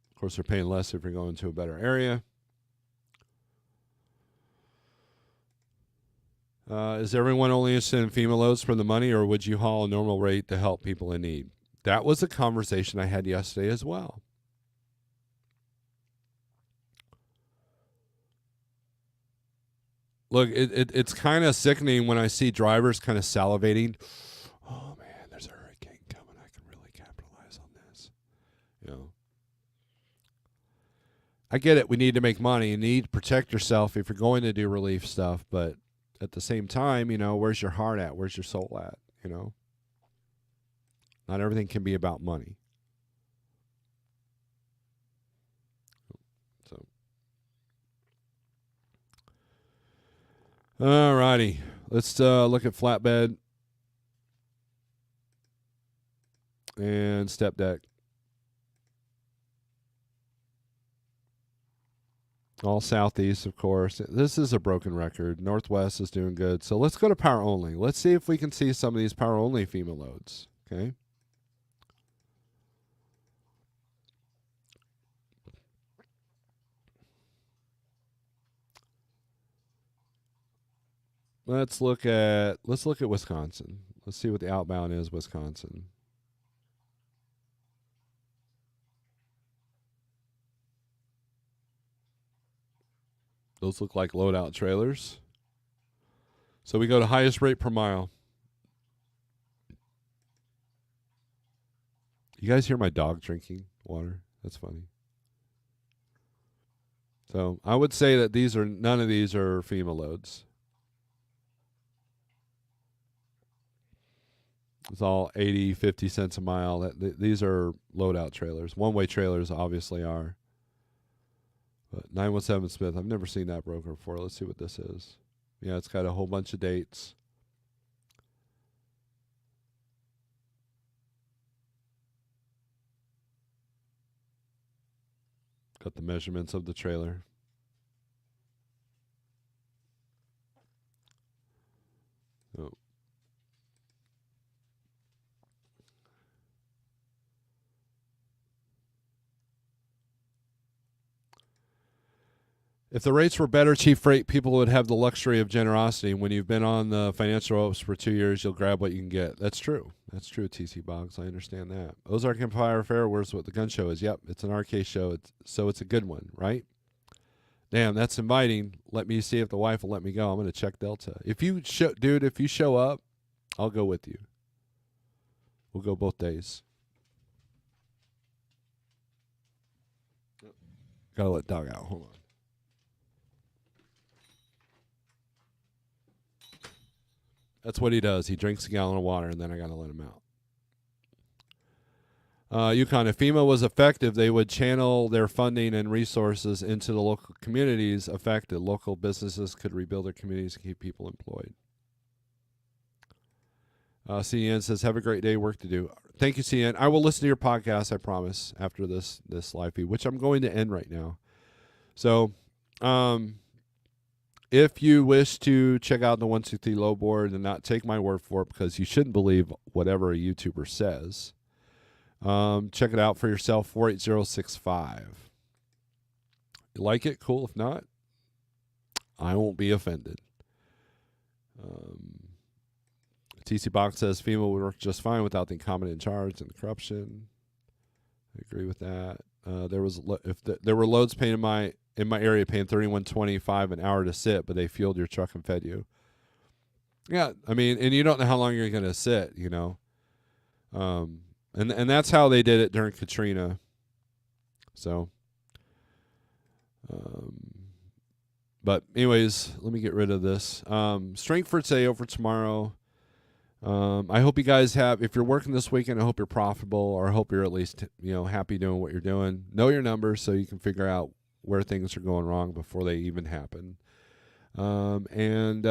Of course, they're paying less if you're going to a better area. Is everyone only interested in FEMA loads for the money, or would you haul a normal rate to help people in need? That was a conversation I had yesterday as well. Look, it's kind of sickening when I see drivers kind of salivating. Oh, man, there's a hurricane coming. I can really capitalize on this. I get it. We need to make money. You need to protect yourself if you're going to do relief stuff. But at the same time, where's your heart at? Where's your soul at? Not everything can be about money. So, all righty. Let's look at flatbed and step deck. All southeast, of course. This is a broken record. Northwest is doing good. So let's go to power only. Let's see if we can see some of these power only FEMA loads. Okay. Let's look at Wisconsin. Let's see what the outbound is, Wisconsin. Those look like loadout trailers. So we go to highest rate per mile. You guys hear my dog drinking water? That's funny. So I would say that none of these are FEMA loads. It's all 80, 50 cents a mile. These are loadout trailers. One-way trailers obviously are. But 917 Smith, I've never seen that broker before. Let's see what this is. Yeah, it's got a whole bunch of dates. Got the measurements of the trailer. Oh. If the rates were better, Chief Freight, people would have the luxury of generosity. When you've been on the financial ropes for 2 years, you'll grab what you can get. That's true. That's true, TC Boggs. I understand that. Ozark Empire Fair, where's what the gun show is? Yep, it's an RK show, so it's a good one, right? Damn, that's inviting. Let me see if the wife will let me go. I'm going to check Delta. If you show up, I'll go with you. We'll go both days. Gotta let dog out. Hold on. That's what he does. He drinks a gallon of water, and then I got to let him out. Yukon, if FEMA was effective, they would channel their funding and resources into the local communities affected. Local businesses could rebuild their communities and keep people employed. CN says, have a great day. Work to do. Thank you, CN. I will listen to your podcast, I promise, after this live feed, which I'm going to end right now. So, if you wish to check out the 163 low board and not take my word for it, because you shouldn't believe whatever a YouTuber says, check it out for yourself, 48065. You like it? Cool. If not, I won't be offended. TC Box says FEMA would work just fine without the incompetent in charge and the corruption. I agree with that. There were loads paying in my area paying $31.25 an hour to sit, but they fueled your truck and fed you. Yeah, I mean, and you don't know how long you're going to sit, you know. And that's how they did it during Katrina. So, but anyways, let me get rid of this. Strength for today, over tomorrow. I hope you guys if you're working this weekend, I hope you're profitable, or I hope you're at least, happy doing what you're doing. Know your numbers so you can figure out where things are going wrong before they even happen. And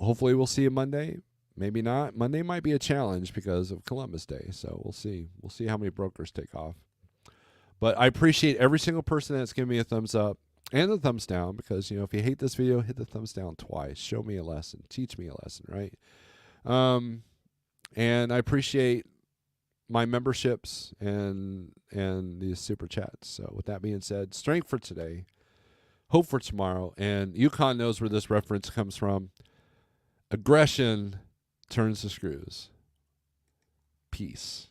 hopefully we'll see you Monday. Maybe not. Monday might be a challenge because of Columbus Day. So we'll see. We'll see how many brokers take off. But I appreciate every single person that's given me a thumbs up and a thumbs down, because, if you hate this video, hit the thumbs down twice. Show me a lesson. Teach me a lesson, right? And I appreciate my memberships and these super chats. So with that being said, strength for today, hope for tomorrow, and Yukon knows where this reference comes from. Aggression turns the screws. Peace.